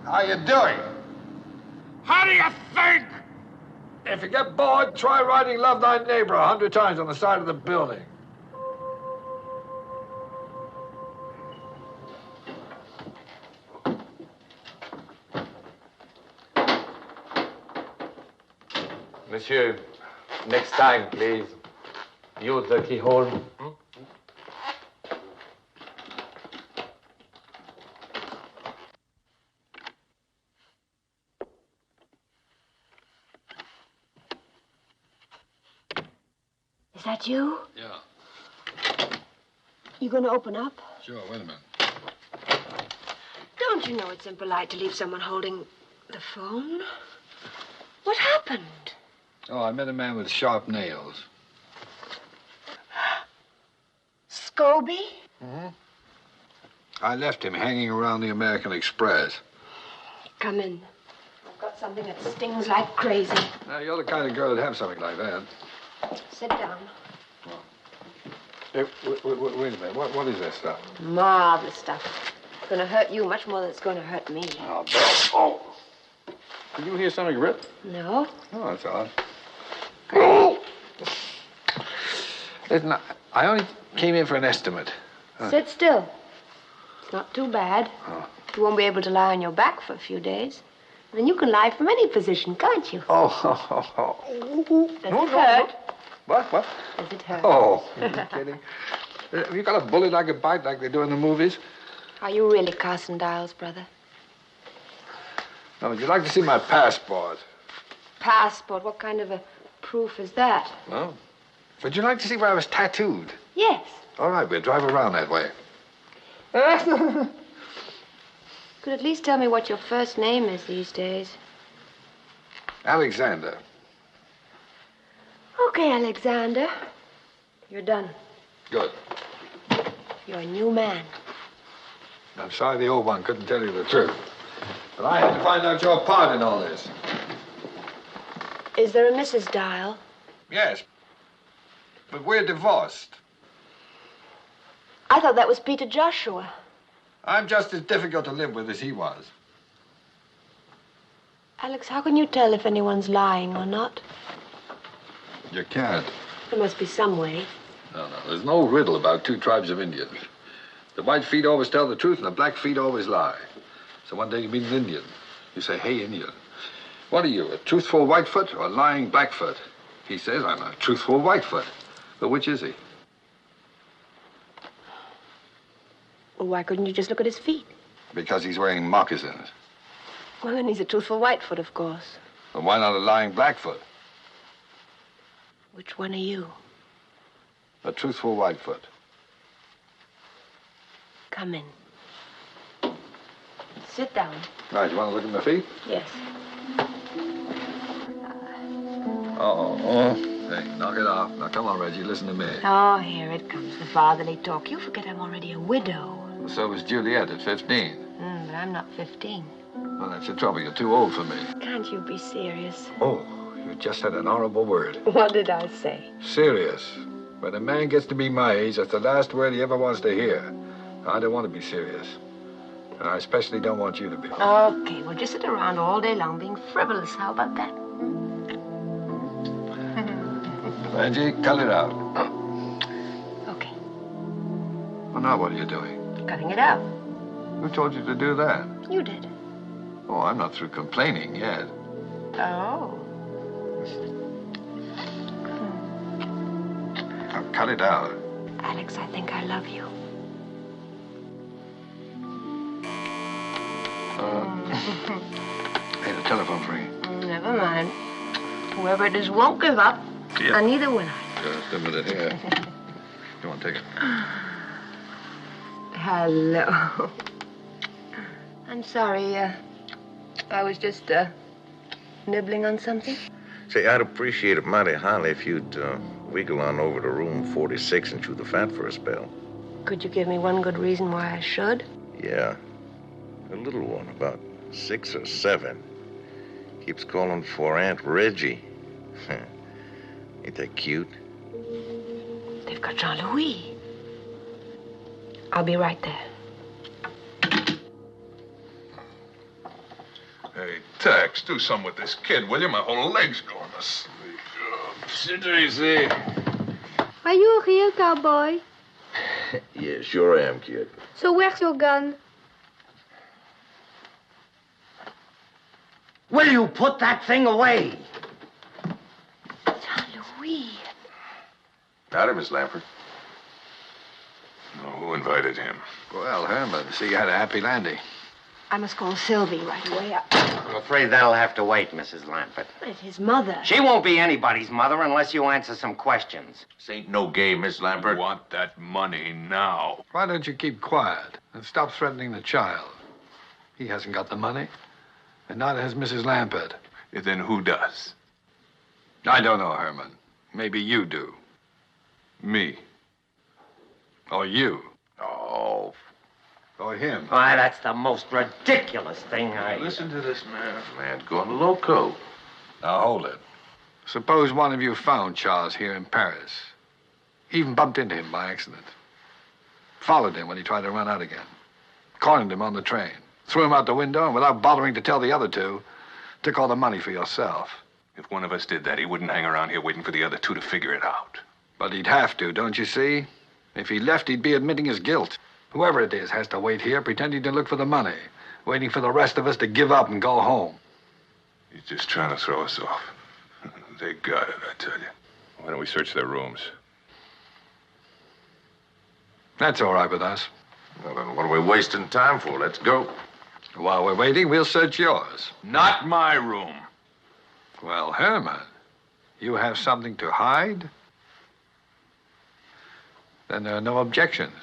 How you doing? How do you think? If you get bored, try writing Love Thy Neighbor 100 times on the side of the building. Monsieur, next time, please. Use the keyhole. Is that you? Yeah. You gonna open up? Sure, wait a minute. Don't you know it's impolite to leave someone holding the phone? What happened? Oh, I met a man with sharp nails. Scobie? Mm-hmm. I left him hanging around the American Express. Come in. I've got something that stings like crazy. Now, you're the kind of girl that'd have something like that. Sit down. Hey, wait a minute. What is that stuff? Marvelous stuff. It's gonna hurt you much more than it's gonna hurt me. Oh, Beth. Oh. Did you hear something rip? No? Oh, that's odd. Oh! Listen, I only came in for an estimate. Sit still. It's not too bad. Oh. You won't be able to lie on your back for a few days. Then you can lie from any position, can't you? Oh. Does it hurt? What? Does it hurt? Oh, are you kidding? Have you got a bullet I could bite like they do in the movies? Are you really Carson Dial's brother? No, would you like to see my passport? Passport? What kind of a proof is that? No. Would you like to see where I was tattooed? Yes. All right, we'll drive around that way. Could at least tell me what your first name is these days. Alexander. Okay, Alexander. You're done. Good. You're a new man. I'm sorry the old one couldn't tell you the truth. But I had to find out your part in all this. Is there a Mrs. Dial? Yes. But we're divorced. I thought that was Peter Joshua. I'm just as difficult to live with as he was. Alex, how can you tell if anyone's lying or not? You can't. There must be some way. No. There's no riddle about two tribes of Indians. The white feet always tell the truth and the black feet always lie. So one day you meet an Indian. You say, hey, Indian. What are you, a truthful Whitefoot or a lying Blackfoot? He says, I'm a truthful Whitefoot. But which is he? Well, why couldn't you just look at his feet? Because he's wearing moccasins. Well, then he's a truthful Whitefoot, of course. Then why not a lying Blackfoot? Which one are you? A truthful Whitefoot. Come in. Sit down. Right, you want to look at my feet? Yes. Hey, knock it off. Now, come on, Reggie, listen to me. Oh, here it comes, the fatherly talk. You forget I'm already a widow. So was Juliet at 15. But I'm not 15. Well, that's the trouble. You're too old for me. Can't you be serious? Oh, you just said an horrible word. What did I say? Serious. When a man gets to be my age, that's the last word he ever wants to hear. I don't want to be serious. And I especially don't want you to be. Okay, we'll just sit around all day long being frivolous. How about that? Reggie, cut it out. Okay. Well, now what are you doing? Cutting it out. Who told you to do that? You did. Oh, I'm not through complaining yet. Oh. Now, cut it out. Alex, I think I love you. Hey, the telephone's ringing. Never mind. Whoever it is won't give up. Yeah. And neither will I. Just a minute here. Come on, take it. Hello. I'm sorry, I was just, nibbling on something. Say, I'd appreciate it mighty highly if you'd wiggle on over to room 46 and chew the fat for a spell. Could you give me one good reason why I should? Yeah. A little one, about 6 or 7. Keeps calling for Aunt Reggie. Ain't that cute? They've got Jean-Louis. I'll be right there. Hey, Tex, do something with this kid, will you? My whole leg's going to sleep. Sit easy. Are you a real cowboy? Yeah, sure am, kid. So where's your gun? Will you put that thing away? Louis. Howdy, Miss Lampert. Oh, who invited him? Well, Herman, see you had a happy landing. I must call Sylvie right away. I'm afraid that'll have to wait, Mrs. Lampert. It's his mother. She won't be anybody's mother unless you answer some questions. This ain't no game, Miss Lampert. I want that money now. Why don't you keep quiet and stop threatening the child? He hasn't got the money, and neither has Mrs. Lampert. Then who does? I don't know, Herman. Maybe you do. Me. Or you. Oh. Or him. Why, that's the most ridiculous thing I... Listen to this man. Man's gone loco. Now, hold it. Suppose one of you found Charles here in Paris. Even bumped into him by accident. Followed him when he tried to run out again. Cornered him on the train. Threw him out the window, and without bothering to tell the other two, took all the money for yourself. If one of us did that, he wouldn't hang around here waiting for the other two to figure it out. But he'd have to, don't you see? If he left, he'd be admitting his guilt. Whoever it is has to wait here, pretending to look for the money, waiting for the rest of us to give up and go home. He's just trying to throw us off. They got it, I tell you. Why don't we search their rooms? That's all right with us. Well, then what are we wasting time for? Let's go. While we're waiting, we'll search yours. Not my room. Well, Herman, you have something to hide? Then there are no objections.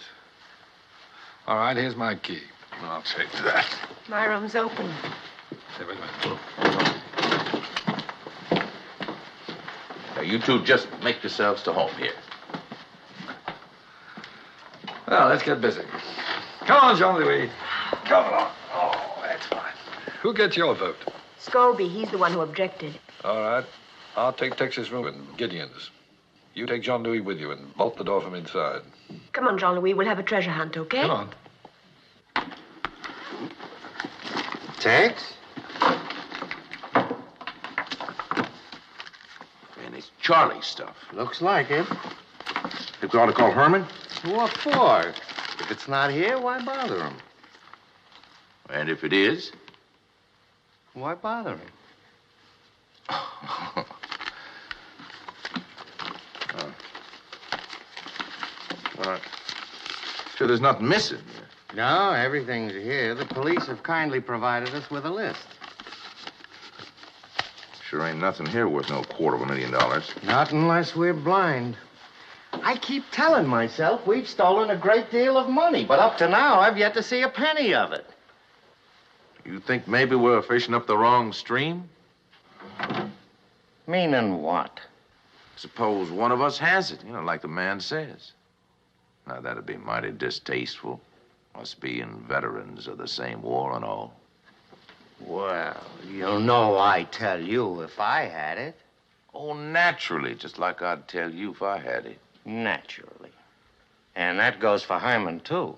All right, here's my key. I'll take that. My room's open. Hey, wait a minute. Now, you two just make yourselves to home here. Well, let's get busy. Come on, Jean-Louis. Come on. Oh, that's fine. Who gets your vote? Scobie, he's the one who objected. All right. I'll take Tex's room and Gideon's. You take Jean-Louis with you and bolt the door from inside. Come on, Jean-Louis, we'll have a treasure hunt, okay? Come on. Tex? And it's Charlie's stuff. Looks like it. Think we ought to call Herman? What for? If it's not here, why bother him? And if it is? Why bother him? Sure there's nothing missing. No, everything's here. The police have kindly provided us with a list. Sure ain't nothing here worth no $250,000. Not unless we're blind. I keep telling myself we've stolen a great deal of money, but up to now, I've yet to see a penny of it. You think maybe we're fishing up the wrong stream? Meaning what? Suppose one of us has it, like the man says. Now, that'd be mighty distasteful, us being veterans of the same war and all. Well, you know I'd tell you if I had it. Oh, naturally, just like I'd tell you if I had it. Naturally. And that goes for Herman, too.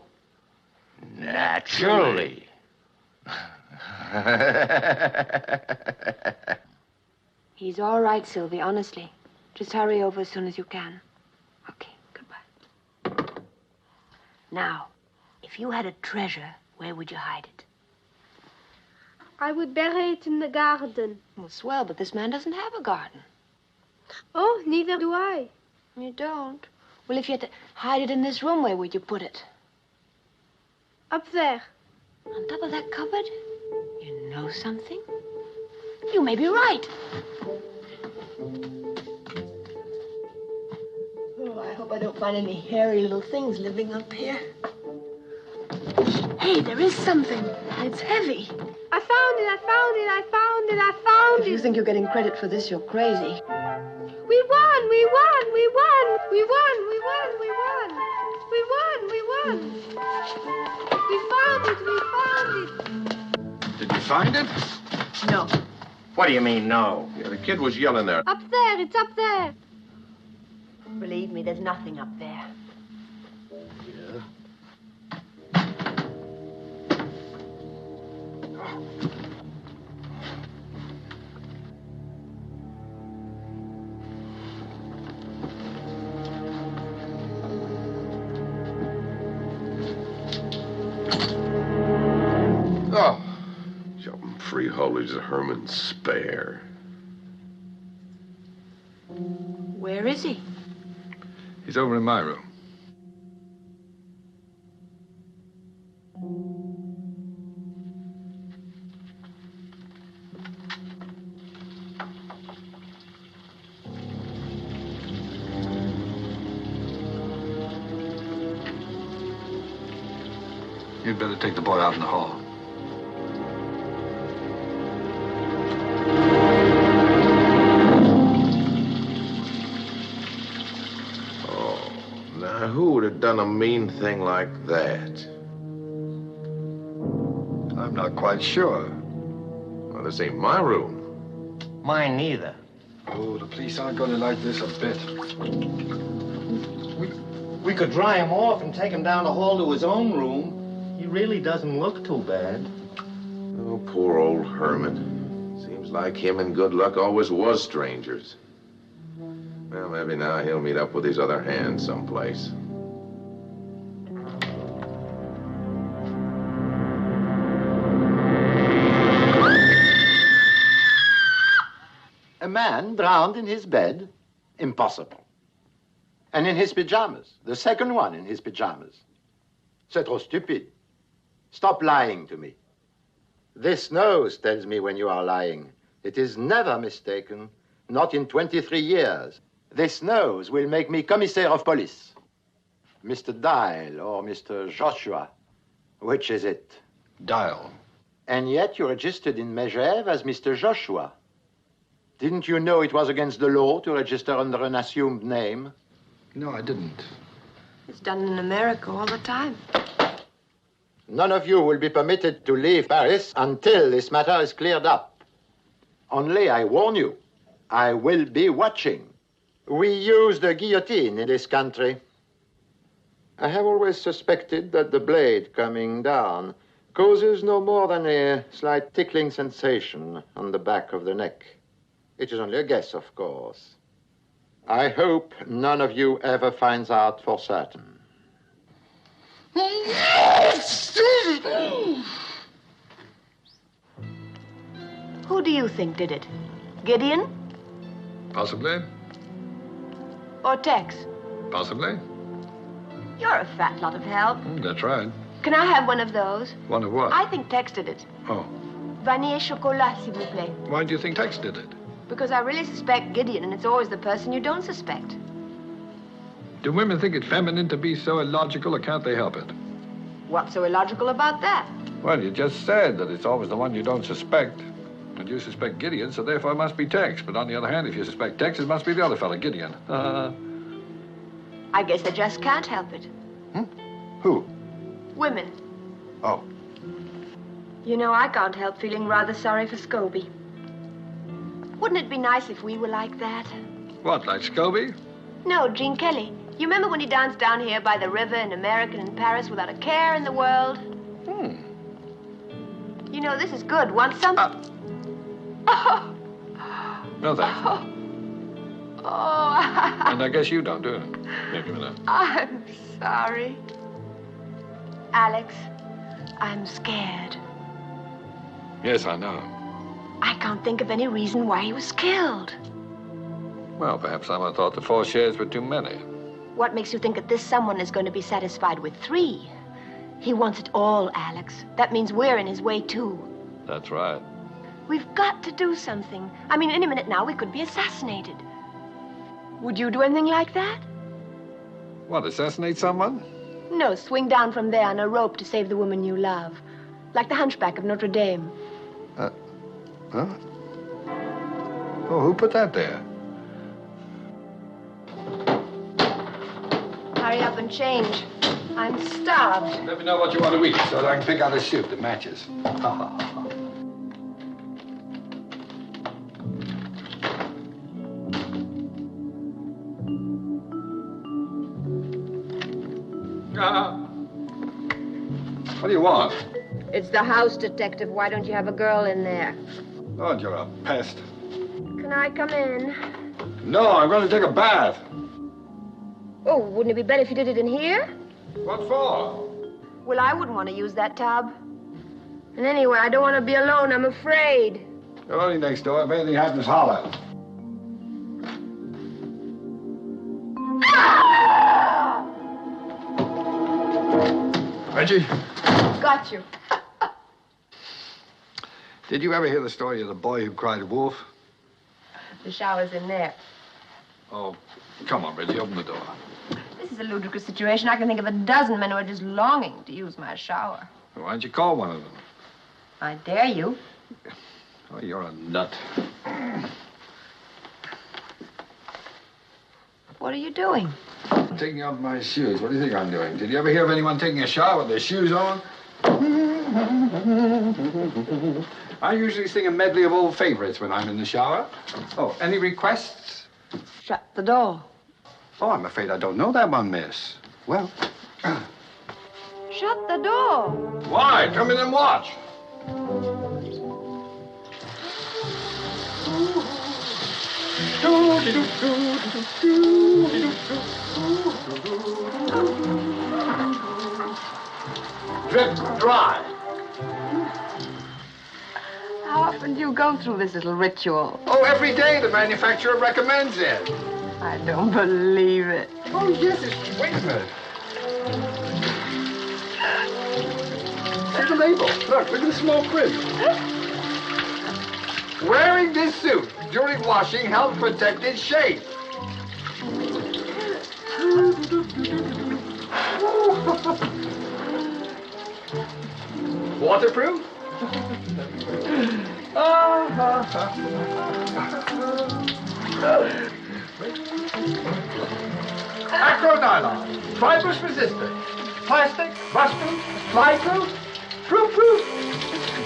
Naturally. He's all right, Sylvie, honestly. Just hurry over as soon as you can. Okay, goodbye. Now, if you had a treasure, where would you hide it? I would bury it in the garden. Well, swell, but this man doesn't have a garden. Oh, neither do I. You don't? Well, if you had to hide it in this room, where would you put it? Up there. On top of that cupboard? You know something? You may be right. Oh, I hope I don't find any hairy little things living up here. Hey, there is something. It's heavy. I found it, I found it, I found it, I found it. If you think you're getting credit for this, you're crazy. We won, we won, we won, we won, we won, we won. We won, we won. We found it, we found it. Did you find it? No. What do you mean, no? Yeah, the kid was yelling there. Up there, it's up there. Believe me, there's nothing up there. Jumping freeholders of Herman Spare. Where is he? He's over in my room. You'd better take the boy out in the hall. Oh, now who would have done a mean thing like that? I'm not quite sure. Well, this ain't my room. Mine neither. Oh, the police aren't going to like this a bit. We could dry him off and take him down the hall to his own room. He really doesn't look too bad. Oh, poor old Herman. Seems like him and Good Luck always was strangers. Well, maybe now he'll meet up with his other hand someplace. A man drowned in his bed? Impossible. And in his pajamas. The second one in his pajamas. C'est trop stupid. Stop lying to me. This nose tells me when you are lying. It is never mistaken, not in 23 years. This nose will make me commissaire of police. Mr. Dial or Mr. Joshua, which is it? Dial. And yet you registered in Megève as Mr. Joshua. Didn't you know it was against the law to register under an assumed name? No, I didn't. It's done in America all the time. None of you will be permitted to leave Paris until this matter is cleared up. Only I warn you, I will be watching. We use the guillotine in this country. I have always suspected that the blade coming down causes no more than a slight tickling sensation on the back of the neck. It is only a guess, of course. I hope none of you ever finds out for certain. Who do you think did it? Gideon Possibly. or Tex? Possibly. You're a fat lot of help. That's right. Can I have one of those? One of what? I think Tex did it. Oh. Vanille chocolat, s'il vous plaît. Why do you think Tex did it? Because I really suspect Gideon, and it's always the person you don't suspect. Do women think it feminine to be so illogical, or can't they help it? What's so illogical about that? Well, you just said that it's always the one you don't suspect. And you suspect Gideon, so therefore it must be Tex. But on the other hand, if you suspect Tex, it must be the other fella, Gideon. I guess they just can't help it. Who? Women. Oh. You know, I can't help feeling rather sorry for Scobie. Wouldn't it be nice if we were like that? What, like Scobie? No, Gene Kelly. You remember when he danced down here by the river in America and in Paris without a care in the world? You know, this is good. Want some? No, thanks. Oh. And I guess you don't, do you? Here, give me that. I'm sorry. Alex, I'm scared. Yes, I know. I can't think of any reason why he was killed. Well, perhaps someone thought the 4 shares were too many. What makes you think that this someone is going to be satisfied with 3? He wants it all, Alex. That means we're in his way, too. That's right. We've got to do something. I mean, any minute now, we could be assassinated. Would you do anything like that? What, assassinate someone? No, swing down from there on a rope to save the woman you love. Like the hunchback of Notre Dame. Huh? Oh, who put that there? Hurry up and change. I'm starved. Let me know what you want to eat so that I can pick out a suit that matches. What do you want? It's the house detective. Why don't you have a girl in there? Oh, you're a pest. Can I come in? No, I'm going to take a bath. Oh, wouldn't it be better if you did it in here? What for? Well, I wouldn't want to use that tub. And anyway, I don't want to be alone. I'm afraid. You're only next door. If anything happens, holler. Reggie? Got you. Did you ever hear the story of the boy who cried wolf? The shower's in there. Oh, come on, Reggie, open the door. This is a ludicrous situation. I can think of a dozen men who are just longing to use my shower. Why don't you call one of them? I dare you. Oh, you're a nut. What are you doing? Taking off my shoes. What do you think I'm doing? Did you ever hear of anyone taking a shower with their shoes on? I usually sing a medley of old favorites when I'm in the shower. Oh, any requests? Shut the door. Oh, I'm afraid I don't know that one, miss. Well... Shut the door. Why? Come in and watch. Drip dry. How often do you go through this little ritual? Oh, every day the manufacturer recommends it. I don't believe it. Oh, yes, it's... Wait a minute. See the label. Look at the small print. Wearing this suit during washing helps protect its shape. Waterproof? Acronylon, fibrous resistant, plastic, rust-proof, fly-proof, proof.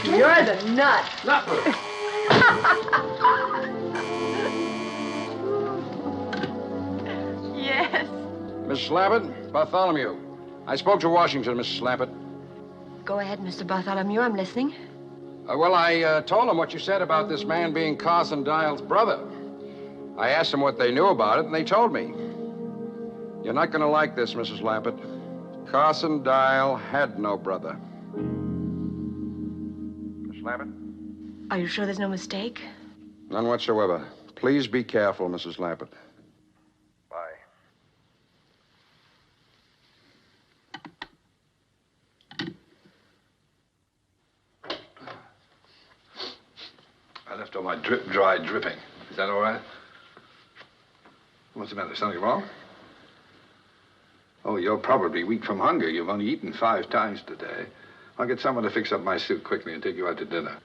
You're the nut. Nut-proof. Yes. Mrs. Slappett, Bartholomew. I spoke to Washington, Mrs. Slappett. Go ahead, Mr. Bartholomew. I'm listening. Well, I told him what you said about this man being Carson Dial's brother. I asked them what they knew about it, and they told me. You're not going to like this, Mrs. Lappett. Carson Dial had no brother. Miss Lappett? Are you sure there's no mistake? None whatsoever. Please be careful, Mrs. Lappett. Bye. I left all my drip dry dripping. Is that all right? What's the matter? Something wrong? Oh, you're probably weak from hunger. You've only eaten 5 times today. I'll get someone to fix up my suit quickly and take you out to dinner.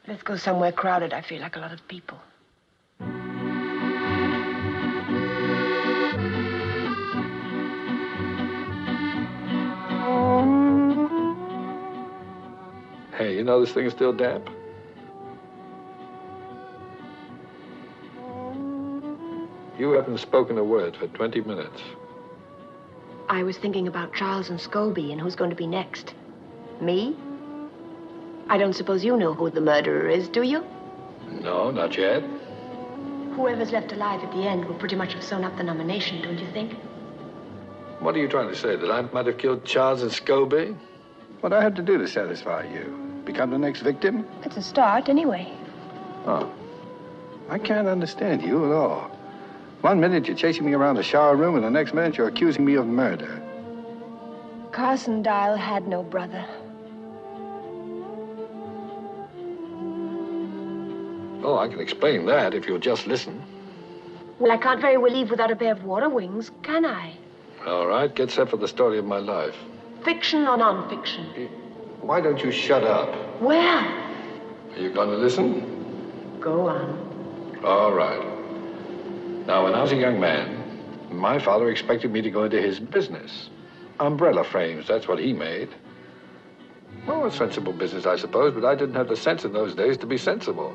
Let's go somewhere crowded. I feel like a lot of people. Hey, you know this thing is still damp? You haven't spoken a word for 20 minutes. I was thinking about Charles and Scobie and who's going to be next. Me? I don't suppose you know who the murderer is, do you? No, not yet. Whoever's left alive at the end will pretty much have sewn up the nomination, don't you think? What are you trying to say? That I might have killed Charles and Scobie? What do I have to do to satisfy you? Become the next victim? It's a start, anyway. Oh. I can't understand you at all. 1 minute you're chasing me around the shower room, and the next minute you're accusing me of murder. Carson Dial had no brother. Oh, I can explain that if you'll just listen. Well, I can't very well leave without a pair of water wings, can I? All right, get set for the story of my life. Fiction or non-fiction? Why don't you shut up? Well... Are you going to listen? Go on. All right. Now, when I was a young man, my father expected me to go into his business. Umbrella frames, that's what he made. Well, a sensible business, I suppose, but I didn't have the sense in those days to be sensible.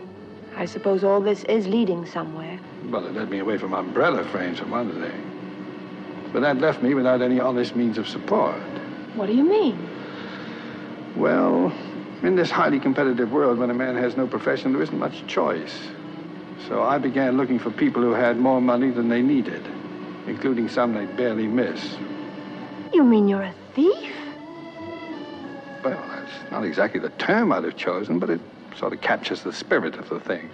I suppose all this is leading somewhere. Well, it led me away from umbrella frames, for one thing. But that left me without any honest means of support. What do you mean? Well, in this highly competitive world, when a man has no profession, there isn't much choice. So I began looking for people who had more money than they needed, including some they'd barely miss. You mean you're a thief? Well, that's It's not exactly the term I'd have chosen, but it sort of captures the spirit of the thing.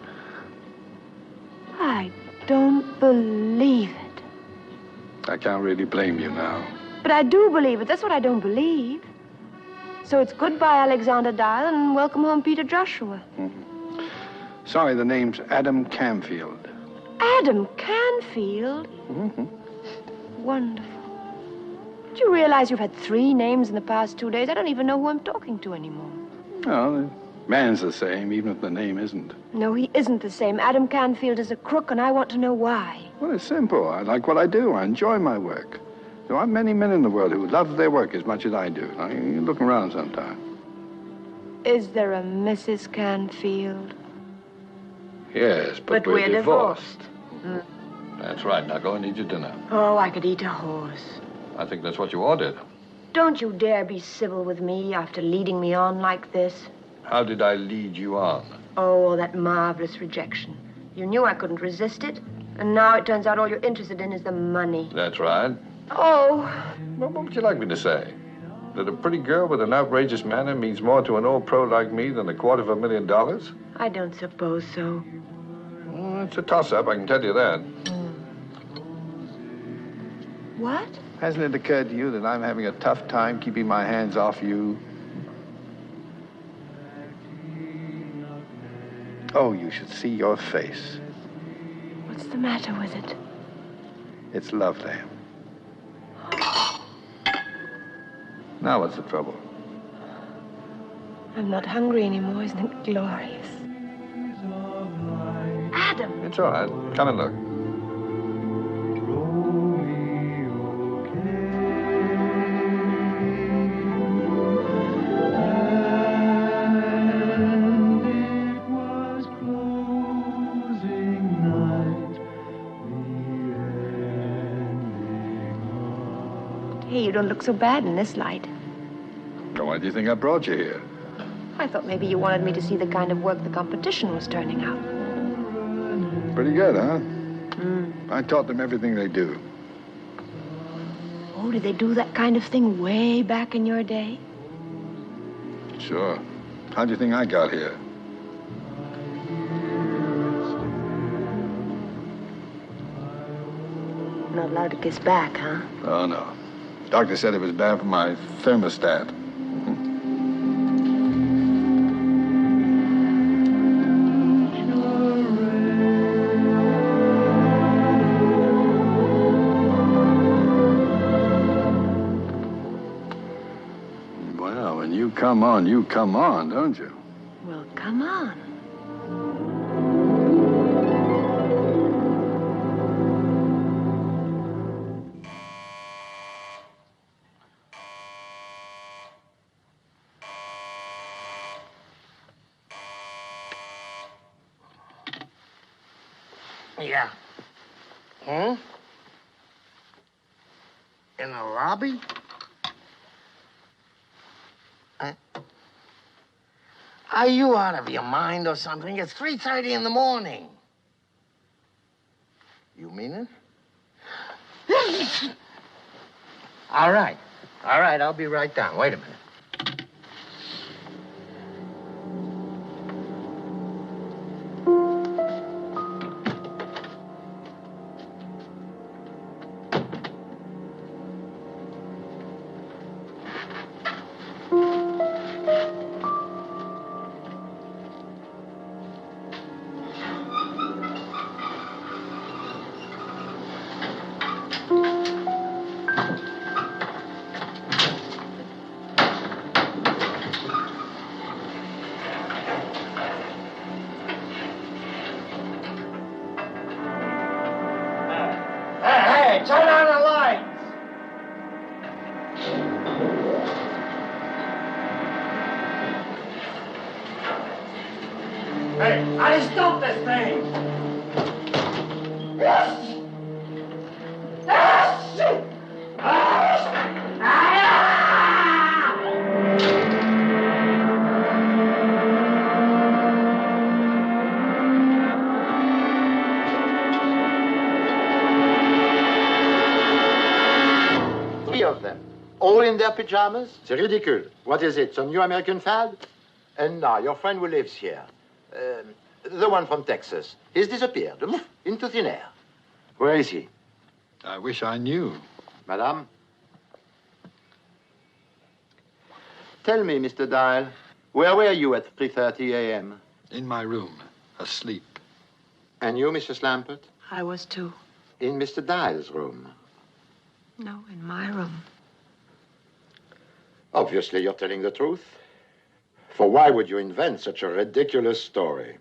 I don't believe it. I can't really blame you now. But I do believe it. That's what I don't believe. So it's goodbye, Alexander Dial, and welcome home, Peter Joshua. Mm-hmm. Sorry, the name's Adam Camfield. Adam Canfield? Mm-hmm. Wonderful. Do you realize you've had 3 names in the past 2 days? I don't even know who I'm talking to anymore. No, the man's the same, even if the name isn't. No, he isn't the same. Adam Canfield is a crook, and I want to know why. Well, it's simple. I like what I do. I enjoy my work. There aren't many men in the world who love their work as much as I do. Now, you look around sometime. Is there a Mrs. Canfield? Yes, but we're divorced. That's right. Now go and eat your dinner. Oh, I could eat a horse. I think that's what you ordered. Don't you dare be civil with me after leading me on like this. How did I lead you on? Oh, that marvelous rejection. You knew I couldn't resist it, and now it turns out all you're interested in is the money. That's right. Oh. Well, what would you like me to say? That a pretty girl with an outrageous manner means more to an old pro like me than $250,000? I don't suppose so. Well, it's a toss-up, I can tell you that. What? Hasn't it occurred to you that I'm having a tough time keeping my hands off you? Oh, you should see your face. What's the matter with it? It's lovely. Now what's the trouble? I'm not hungry anymore. Isn't it glorious? Adam! It's all right. Come and look. Hey, you don't look so bad in this light. Why do you think I brought you here? I thought maybe you wanted me to see the kind of work the competition was turning out. Pretty good, huh? I taught them everything they do. Oh, did they do that kind of thing way back in your day? Sure. How'd you think I got here? Not allowed to kiss back, huh? Oh, no. Doctor said it was bad for my thermostat. Well, when you come on, don't you? Well, come on. Yeah. In the lobby? Are you out of your mind or something? It's 3:30 in the morning. You mean it? All right. I'll be right down. Wait a minute. Hey, turn on the lights! Hey, how do you stop this thing? Three of them, all in in their pajamas? C'est ridicule. What is it, some new American fad? And now, your friend who lives here, the one from Texas, he's disappeared, into thin air. Where is he? I wish I knew. Madame? Tell me, Mr. Dial, where were you at 3:30 a.m.? In my room, asleep. And you, Mrs. Lampert? I was too. In Mr. Dial's room? No, in my room. Obviously, you're telling the truth. For why would you invent such a ridiculous story?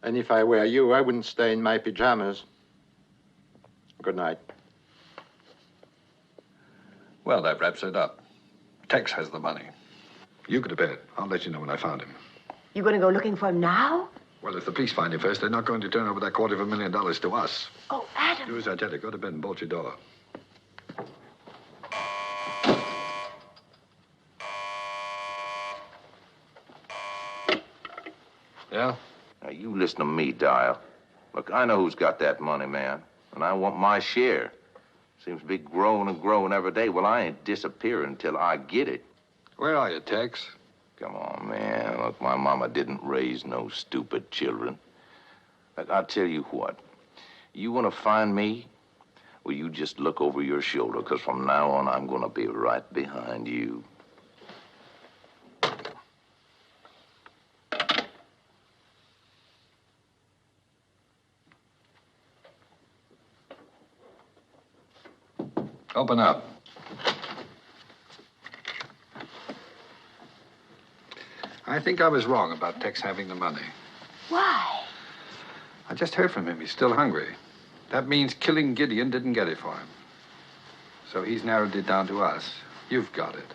And if I were you, I wouldn't stay in my pajamas. Good night. Well, that wraps it up. Tex has the money. You go to bed. I'll let you know when I found him. You going to go looking for him now? Well, if the police find him first, they're not going to turn over that $250,000 to us. Oh, Adam. Do as I tell you. Go to bed and bolt your door. Yeah? Now, you listen to me, Dial. Look, I know who's got that money, man. And I want my share. Seems to be growing and growing every day. Well, I ain't disappearing until I get it. Where are you, Tex? Come on, man. Look, my mama didn't raise no stupid children. Look, I'll tell you what. You want to find me? Well, you just look over your shoulder, because from now on, I'm going to be right behind you. Open up. I think I was wrong about Tex having the money. Why? I just heard from him. He's still hungry. That means killing Gideon didn't get it for him. So he's narrowed it down to us. You've got it.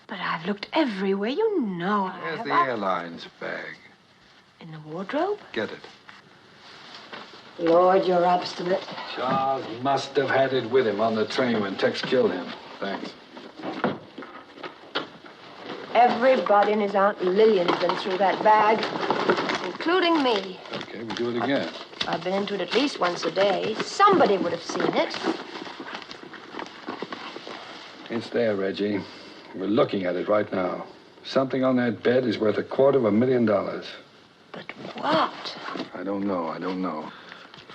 But I've looked everywhere. You know I There's have. the airline's bag. In the wardrobe? Get it. Lord, you're obstinate. Charles must have had it with him on the train when Tex killed him. Thanks. Everybody and his Aunt Lillian's been through that bag, including me. Okay, we do it again. I've been into it at least once a day. Somebody would have seen it. It's there, Reggie. We're looking at it right now. Something on that bed is worth $250,000. But what? I don't know.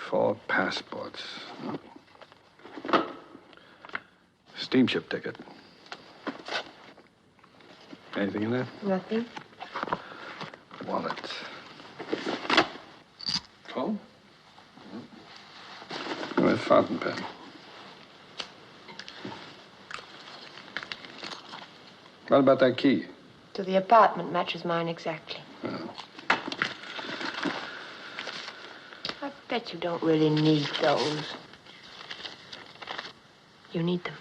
4 passports. Steamship ticket. Anything in there? Nothing. Wallet. Phone? Oh, a fountain pen. What about that key? To the apartment matches mine exactly. Oh. I bet you don't really need those. You need them.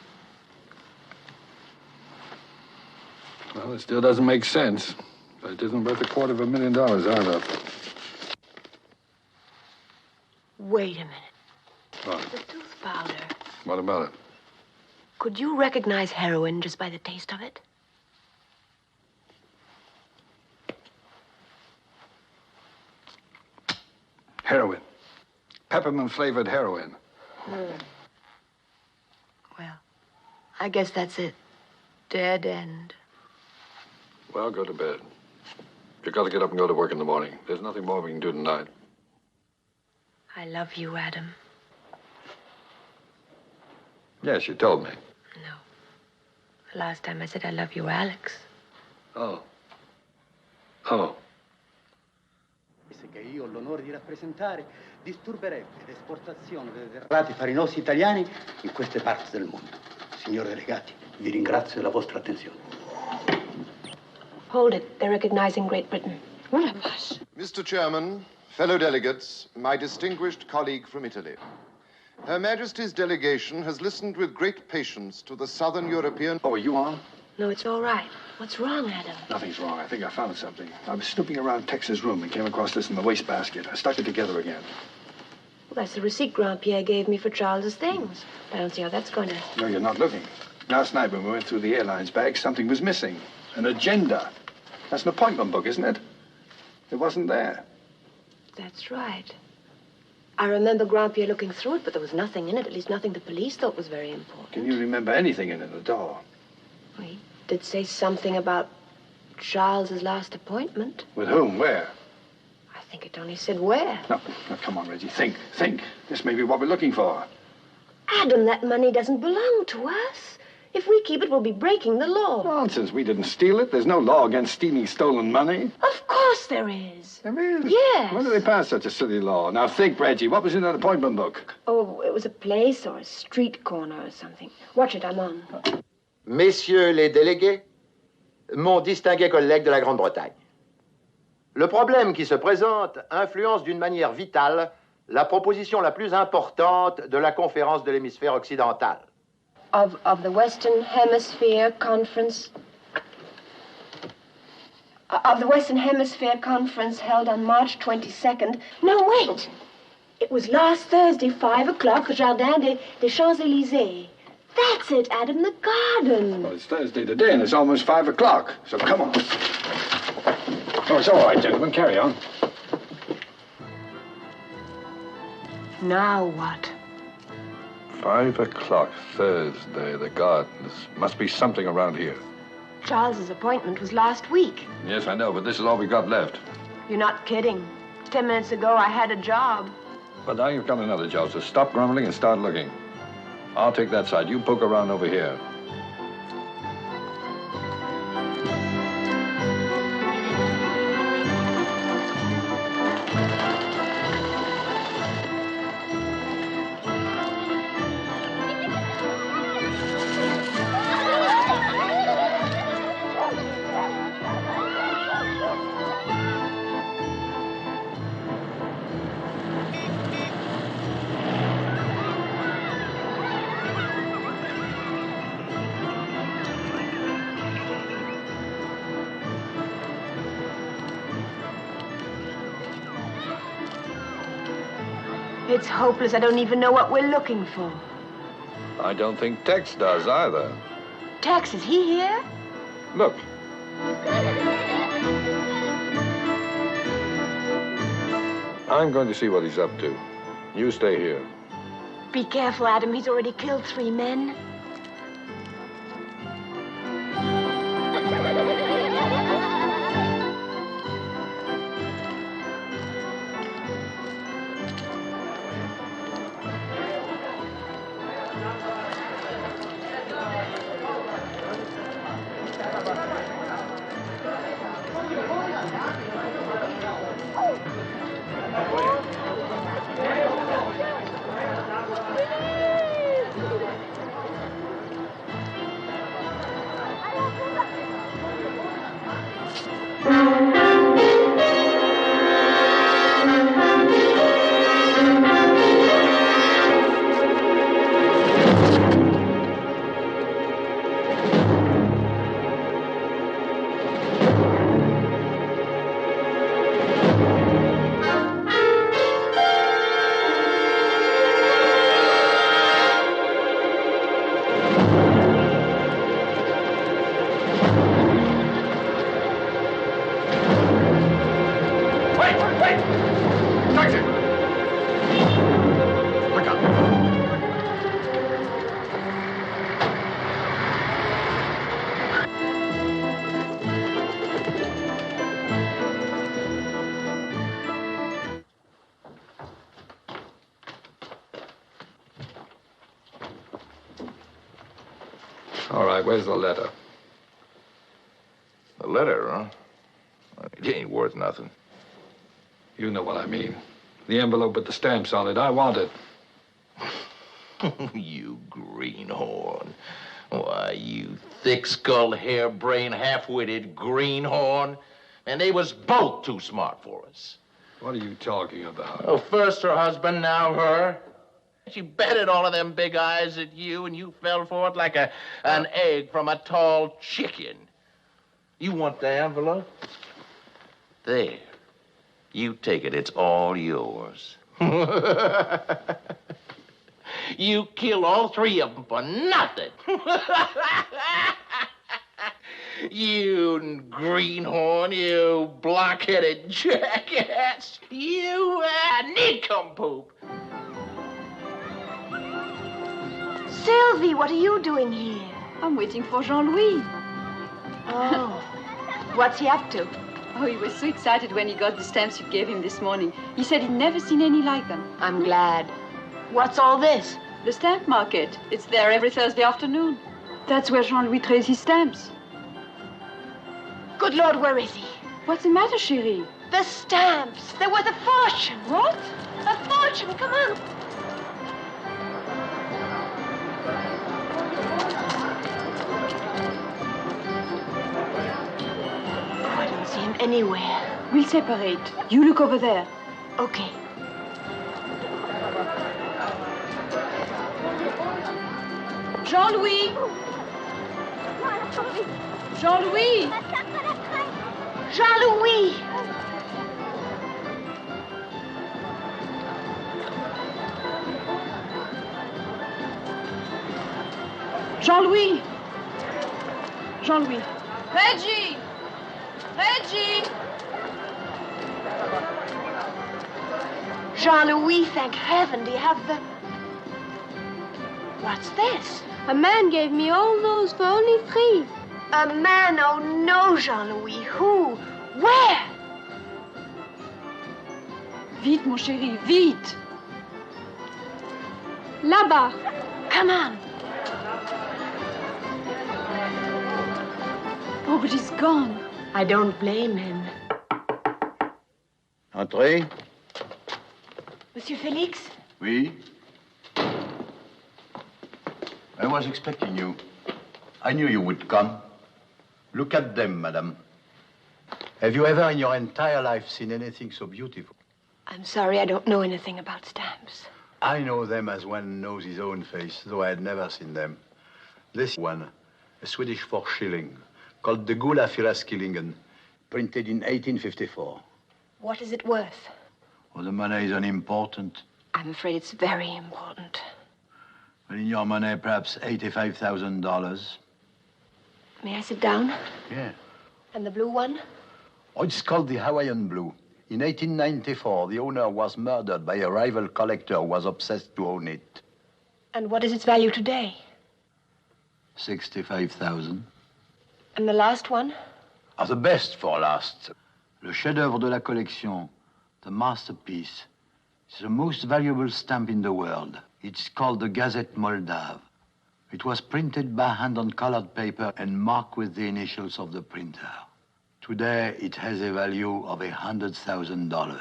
Well, it still doesn't make sense. But it isn't worth $250,000 either. Wait a minute. What? The tooth powder. What about it? Could you recognize heroin just by the taste of it? Heroin. Peppermint-flavored heroin. Well, I guess that's it. Dead end. Well, go to bed. You've got to get up and go to work in the morning. There's nothing more we can do tonight. I love you, Adam. Yes, you told me. No. The last time I said I love you, Alex. Oh. Che io ho l'onore di rappresentare disturberebbe l'esportazione dei derrati farinosi italiani in queste parti del mondo. Signori delegati, vi ringrazio della vostra attenzione. Hold it. They're recognizing Great Britain. What a fuss. Mr. Chairman, fellow delegates, my distinguished colleague from Italy. Her Majesty's delegation has listened with great patience to the Southern European... Oh, are you on? No, it's all right. What's wrong, Adam? Nothing's wrong. I think I found something. I was snooping around Tex's room and came across this in the wastebasket. I stuck it together again. Well, that's the receipt Grand-Pierre gave me for Charles's things. I don't see how that's going to... No, you're not looking. Last night when we went through the airline's bag, something was missing. An agenda. That's an appointment book, isn't it? It wasn't there. That's right. I remember Grandpierre looking through it, but there was nothing in it, at least nothing the police thought was very important. Can you remember anything in it at all? Well, he did say something about Charles's last appointment. With whom? Where? I think it only said where. No, come on, Reggie. Think. This may be what we're looking for. Adam, that money doesn't belong to us. If we keep it, we'll be breaking the law. Nonsense. We didn't steal it. There's no law against stealing stolen money. Of course there is. There is? Yes. When did they pass such a silly law? Now think, Reggie. What was in that appointment book? Oh, it was a place or a street corner or something. Watch it, I'm on. Messieurs les délégués, mon distingué collègue de la Grande-Bretagne. Le problème qui se présente influence d'une manière vitale la proposition la plus importante de la conférence de l'hémisphère occidental. Of the Western Hemisphere Conference. Of the Western Hemisphere Conference held on March 22nd. No, wait! It was last Thursday, 5 o'clock, Jardin des Champs-Élysées. That's it, Adam, the garden. Well, it's Thursday today, and it's almost 5 o'clock. So come on. Oh, it's all right, gentlemen. Carry on. Now what? 5 o'clock, Thursday, the gardens. Must be something around here. Charles's appointment was last week. Yes, I know, but this is all we got left. You're not kidding. 10 minutes ago, I had a job. But now you've got another job, so stop grumbling and start looking. I'll take that side. You poke around over here. It's hopeless. I don't even know what we're looking for. I don't think Tex does either. Tex, is he here? Look. I'm going to see what he's up to. You stay here. Be careful, Adam. He's already killed 3 men. All right, where's the letter? The letter, huh? It ain't worth nothing. You know what I mean. The envelope with the stamps on it. I want it. You greenhorn. Why, you thick-skulled, harebrained, half-witted greenhorn. And they was both too smart for us. What are you talking about? Oh, first her husband, now her. She betted all of them big eyes at you, and you fell for it like an egg from a tall chicken. You want the envelope? There. You take it. It's all yours. You killed all 3 of them for nothing. You greenhorn, you block-headed jackass. You nincompoop. Sylvie, what are you doing here? I'm waiting for Jean-Louis. Oh. What's he up to? Oh, he was so excited when he got the stamps you gave him this morning. He said he'd never seen any like them. I'm glad. What's all this? The stamp market. It's there every Thursday afternoon. That's where Jean-Louis trades his stamps. Good Lord, where is he? What's the matter, chérie? The stamps. They're worth a fortune. What? A fortune. Come on. I don't see him anywhere. We'll separate. You look over there. Okay. Jean-Louis! Jean-Louis! Jean-Louis! Jean-Louis! Jean-Louis! Reggie! Reggie! Jean-Louis, thank heaven. Do you have the... What's this? A man gave me all those for only 3. A man? Oh, no, Jean-Louis. Who? Where? Vite, mon chéri, vite! Là-bas. Come on. Oh, but he's gone. I don't blame him. Entrez. Monsieur Félix? Oui. I was expecting you. I knew you would come. Look at them, madame. Have you ever in your entire life seen anything so beautiful? I'm sorry, I don't know anything about stamps. I know them as one knows his own face, though I had never seen them. This one, a Swedish 4 shilling, called the Gula Fyraskillingen, printed in 1854. What is it worth? Well, the money is unimportant. I'm afraid it's very important. Well, in your money, perhaps $85,000. May I sit down? Yeah. And the blue one? Oh, it's called the Hawaiian Blue. In 1894, the owner was murdered by a rival collector who was obsessed to own it. And what is its value today? 65,000. And the last one? Oh, the best for last. Le chef-d'œuvre de la collection, the masterpiece. It's the most valuable stamp in the world. It's called the Gazette Moldave. It was printed by hand on colored paper and marked with the initials of the printer. Today, it has a value of $100,000.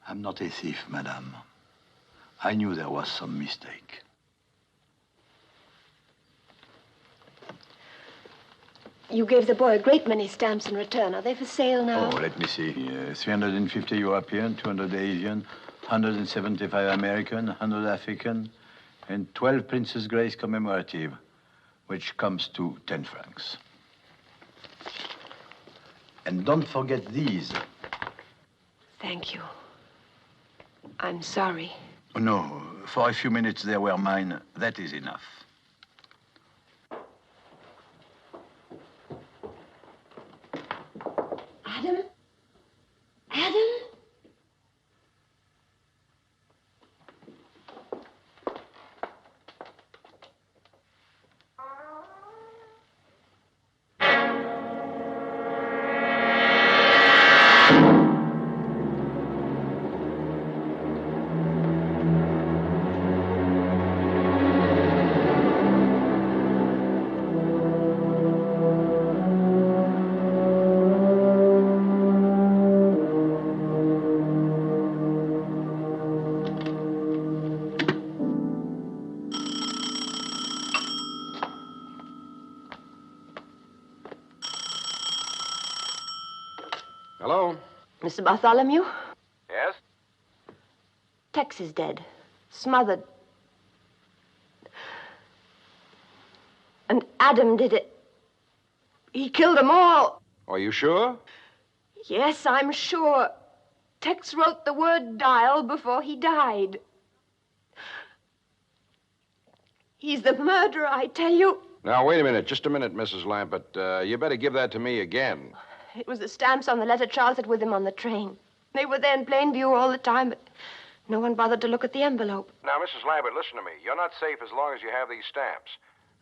I'm not a thief, madame. I knew there was some mistake. You gave the boy a great many stamps in return. Are they for sale now? Oh, let me see. 350 European, 200 Asian, 175 American, 100 African, and 12 Princess Grace commemorative, which comes to 10 francs. And don't forget these. Thank you. I'm sorry. Oh, no, for a few minutes they were mine. That is enough. Adam? Adam? Hello? Mr. Bartholomew? Yes? Tex is dead. Smothered. And Adam did it. He killed them all. Are you sure? Yes, I'm sure. Tex wrote the word dial before he died. He's the murderer, I tell you. Now, wait a minute. Just a minute, Mrs. Lampert. You better give that to me again. It was the stamps on the letter Charles had with him on the train. They were there in plain view all the time, but No one bothered to look at the envelope. Now, Mrs. Lambert, listen to me. You're not safe as long as you have these stamps.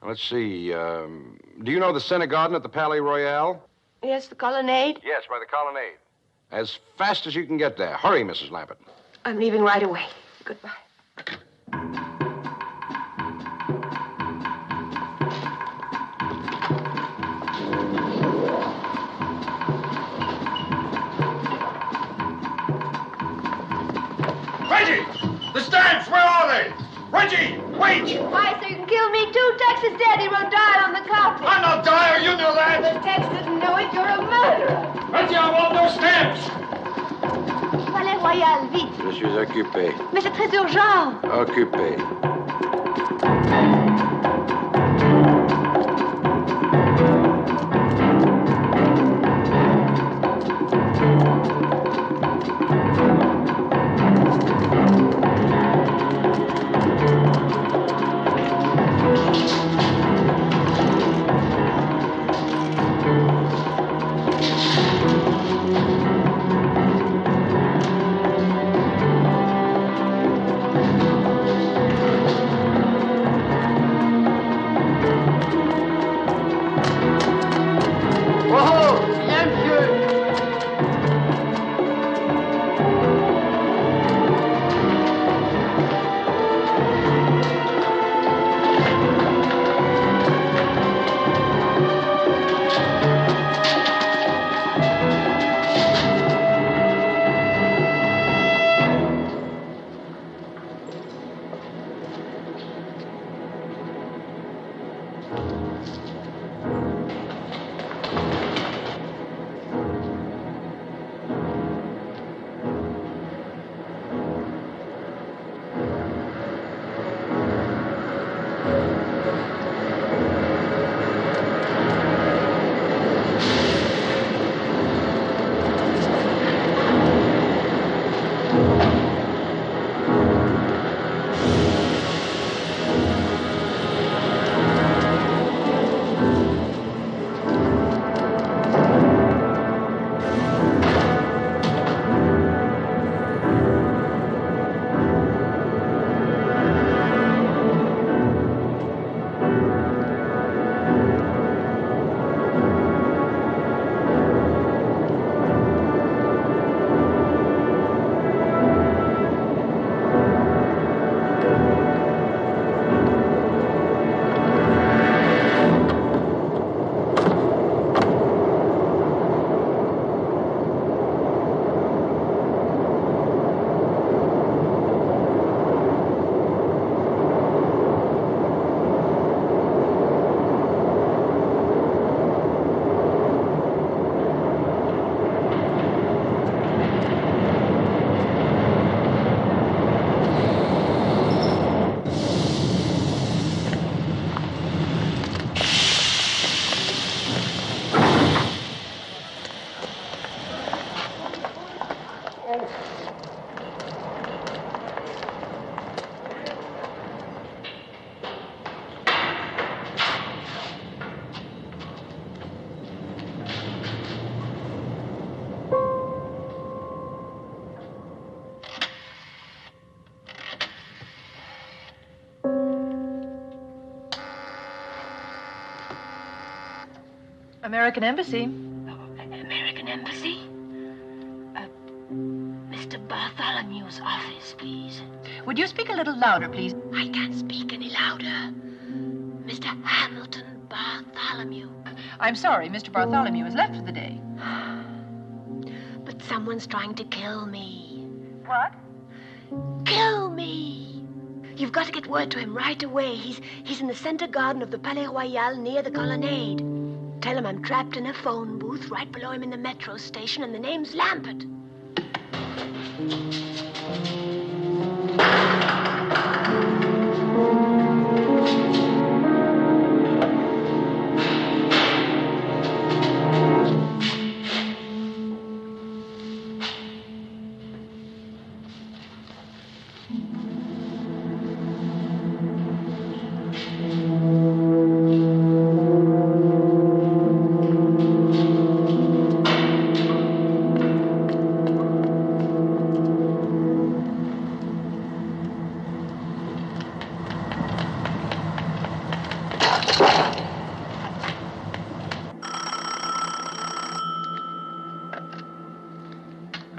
Let's see. Do you know the Center Garden at the Palais Royal? Yes, the colonnade. Yes, by the colonnade. As fast as you can get there. Hurry, Mrs. Lambert. I'm leaving right away. Goodbye. Reggie! The stamps, where are they? Reggie, wait! Why, so you can kill me too? Tex is dead. He wrote Dial on the carpet. I'm not Dyer, you know that. But Tex didn't know it. You're a murderer. Reggie, I want those stamps. Palais Royal, vite. Je suis occupé. Mais c'est très urgent. Occupé. American Embassy. American Embassy? Mr. Bartholomew's office, please. Would you speak a little louder, please? I can't speak any louder. Mr. Hamilton Bartholomew. I'm sorry, Mr. Bartholomew has left for the day. But someone's trying to kill me. What? Kill me! You've got to get word to him right away. He's in the center garden of the Palais Royal near the colonnade. Tell him I'm trapped in a phone booth right below him in the metro station, and the name's Lambert.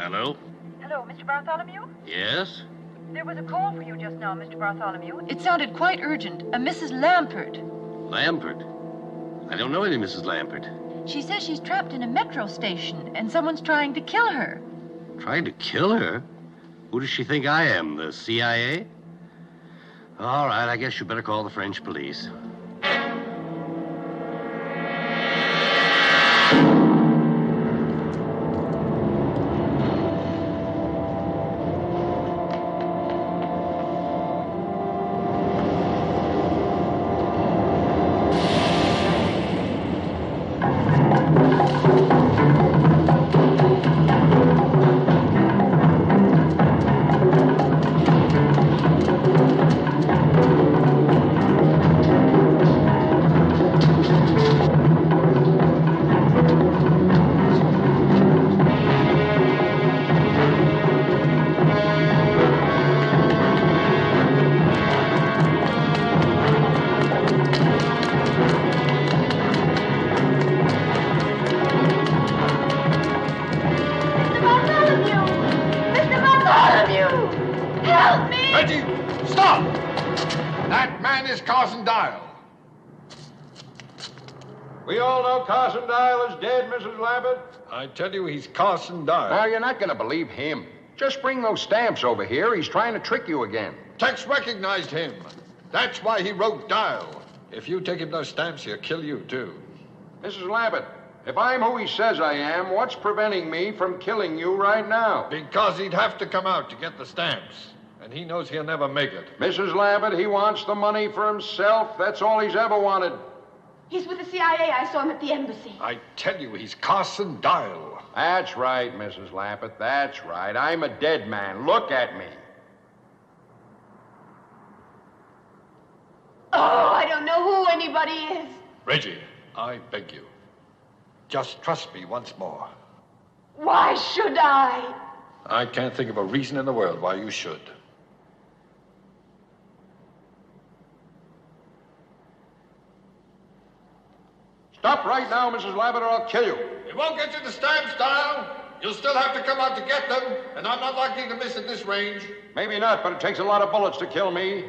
Hello? Hello, Mr. Bartholomew? Yes? There was a call for you just now, Mr. Bartholomew. It sounded quite urgent. A Mrs. Lampert. Lampert? I don't know any Mrs. Lampert. She says she's trapped in a metro station and someone's trying to kill her. Trying to kill her? Who does she think I am, the CIA? All right, I guess you better call the French police. I tell you, he's Carson Dial. Now, you're not going to believe him. Just bring those stamps over here. He's trying to trick you again. Tex recognized him. That's why he wrote Dial. If you take him those stamps, he'll kill you, too. Mrs. Lambert, if I'm who he says I am, what's preventing me from killing you right now? Because he'd have to come out to get the stamps. And he knows he'll never make it. Mrs. Lambert, he wants the money for himself. That's all he's ever wanted. He's with the CIA. I saw him at the embassy. I tell you, he's Carson Dial. That's right, Mrs. Lambert. That's right. I'm a dead man. Look at me. Oh, I don't know who anybody is. Reggie, I beg you. Just trust me once more. Why should I? I can't think of a reason in the world why you should. Stop right now, Mrs. Lambert, or I'll kill you. It won't get you the stamps, Dial. You'll still have to come out to get them, and I'm not likely to miss at this range. Maybe not, but it takes a lot of bullets to kill me.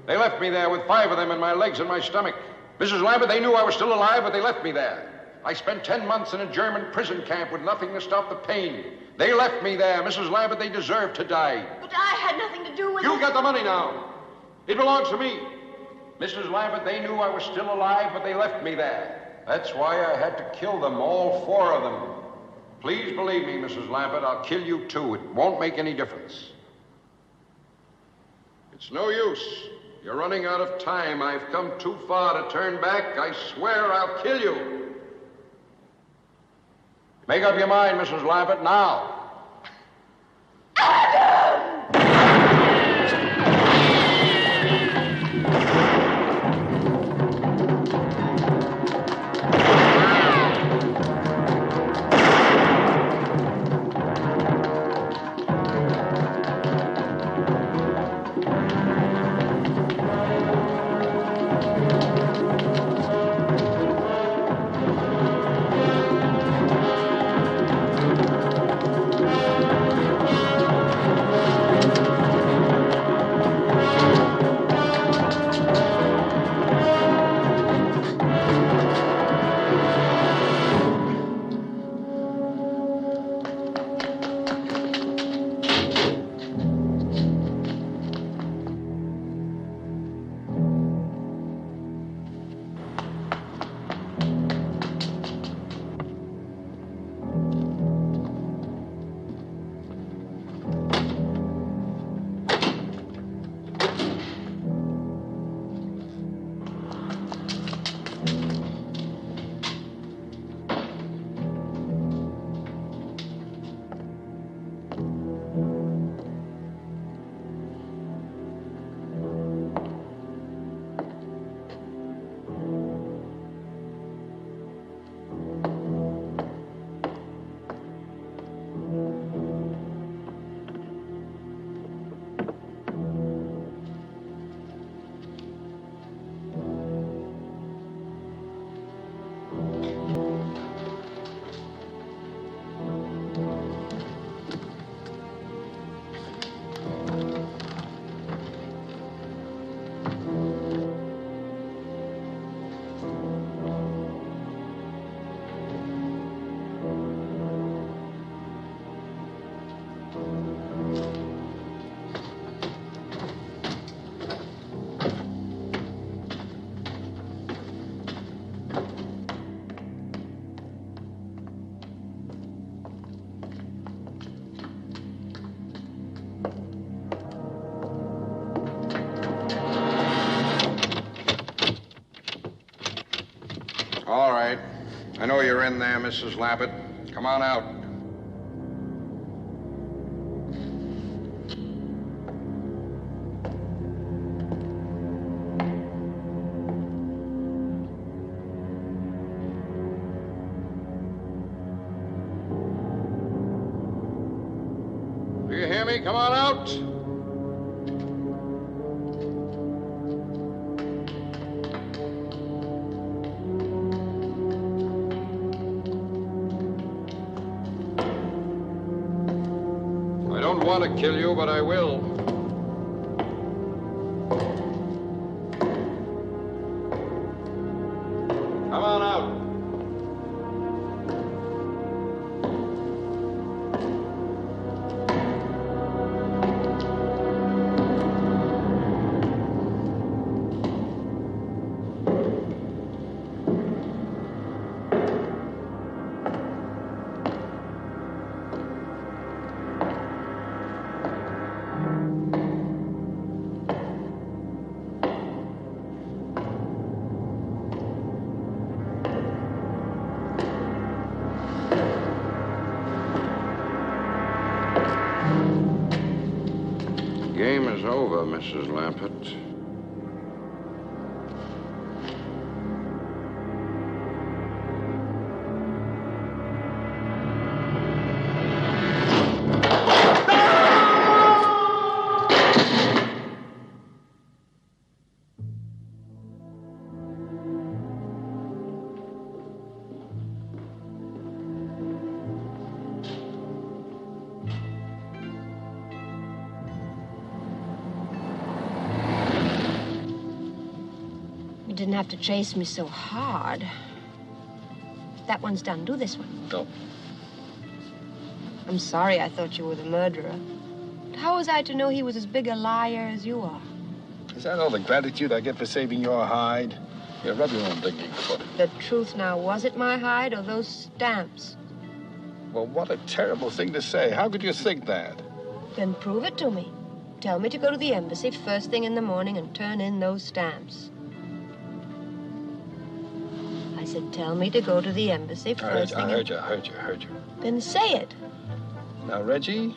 They left me there with 5 of them in my legs and my stomach. Mrs. Lambert, they knew I was still alive, but they left me there. I spent 10 months in a German prison camp with nothing to stop the pain. They left me there. Mrs. Lambert, they deserved to die. But I had nothing to do with it. You got the money now. It belongs to me. Mrs. Lambert, they knew I was still alive, but they left me there. That's why I had to kill them, all 4 of them. Please believe me, Mrs. Lambert, I'll kill you too. It won't make any difference. It's no use. You're running out of time. I've come too far to turn back. I swear I'll kill you. Make up your mind, Mrs. Lambert, now. All right. I know you're in there, Mrs. Lappet. Come on out. Do you hear me? Come on out. I don't want to kill you, but I will. Come on out. Game is over, Mrs. Lampert. You didn't have to chase me so hard. That one's done. Do this one. No. I'm sorry I thought you were the murderer. But how was I to know he was as big a liar as you are? Is that all the gratitude I get for saving your hide? Yeah, rub your own thinking foot. The truth now, was it my hide or those stamps? Well, what a terrible thing to say. How could you think that? Then prove it to me. Tell me to go to the embassy first thing in the morning and turn in those stamps. I said, tell me to go to the embassy first thing. I heard you. Then say it. Now, Reggie,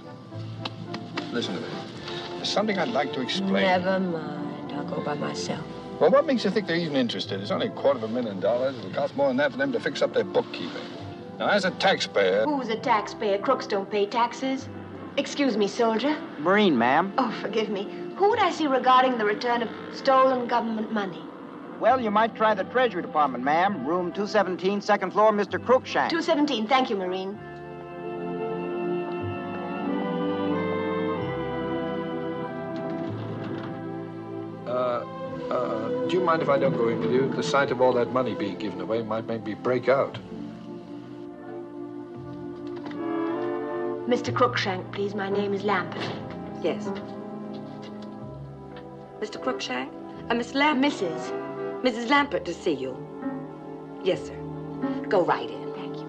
listen to me. There's something I'd like to explain. Never mind. I'll go by myself. Well, what makes you think they're even interested? It's only $250,000. It'll cost more than that for them to fix up their bookkeeping. Now, as a taxpayer... Who's a taxpayer? Crooks don't pay taxes. Excuse me, soldier. Marine, ma'am. Oh, forgive me. Who would I see regarding the return of stolen government money? Well, you might try the Treasury Department, ma'am. Room 217, second floor, Mr. Crookshank. 217. Thank you, Marine. Do you mind if I don't go in with you? The sight of all that money being given away might make me break out. Mr. Crookshank, please. My name is Lampert. Yes. Mr. Crookshank? Miss Lampert. Mrs. Lampert to see you. Yes, sir. Go right in. Thank you.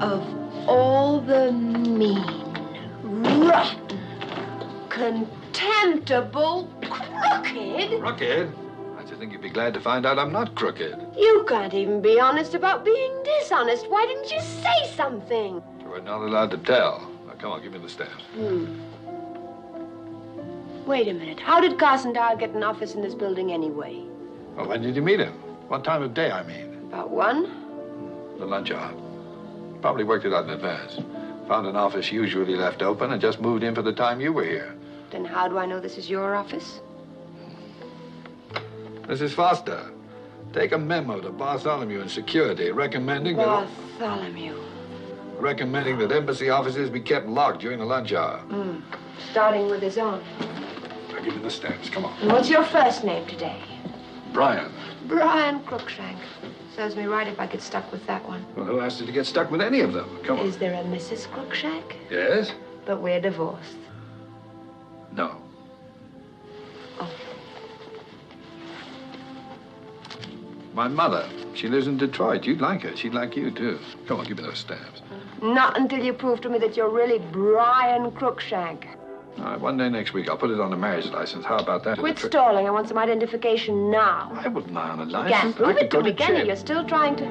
Of all the mean, rotten, contemptible, crooked... Crooked? I just think you'd be glad to find out I'm not crooked. You can't even be honest about being dishonest. Why didn't you say something? You were not allowed to tell. Now, come on, give me the stamps. Wait a minute. How did Carson Dow get an office in this building anyway? Well, when did you meet him? What time of day, I mean? About 1? The lunch hour. Probably worked it out in advance. Found an office usually left open and just moved in for the time you were here. Then how do I know this is your office? Mrs. Foster, take a memo to Bartholomew in security recommending Bartholomew. that embassy offices be kept locked during the lunch hour. Starting with his own. Now give me the stamps. Come on. And what's your first name today? Brian. Brian Crookshank. Serves me right if I get stuck with that one. Well, who asked you to get stuck with any of them? Come on. Is there a Mrs. Crookshank? Yes? But we're divorced. No. Oh. My mother. She lives in Detroit. You'd like her. She'd like you, too. Come on, give me those stamps. Not until you prove to me that you're really Brian Crookshank. All right, one day next week, I'll put it on the marriage license. How about that? Quit stalling. I want some identification now. I wouldn't lie on a You license. can't prove I could it go to me, to can you? jail. You're still trying to...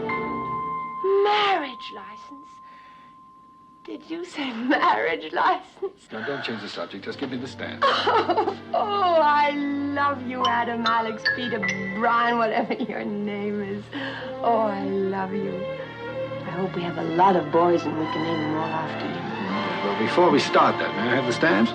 Marriage license? Did you say marriage license? Now, don't change the subject. Just give me the stamp. Oh, I love you, Adam, Alex, Peter, Brian, whatever your name is. Oh, I love you. I hope we have a lot of boys and we can name them all after you. Well, before we start that, may I have the stamps?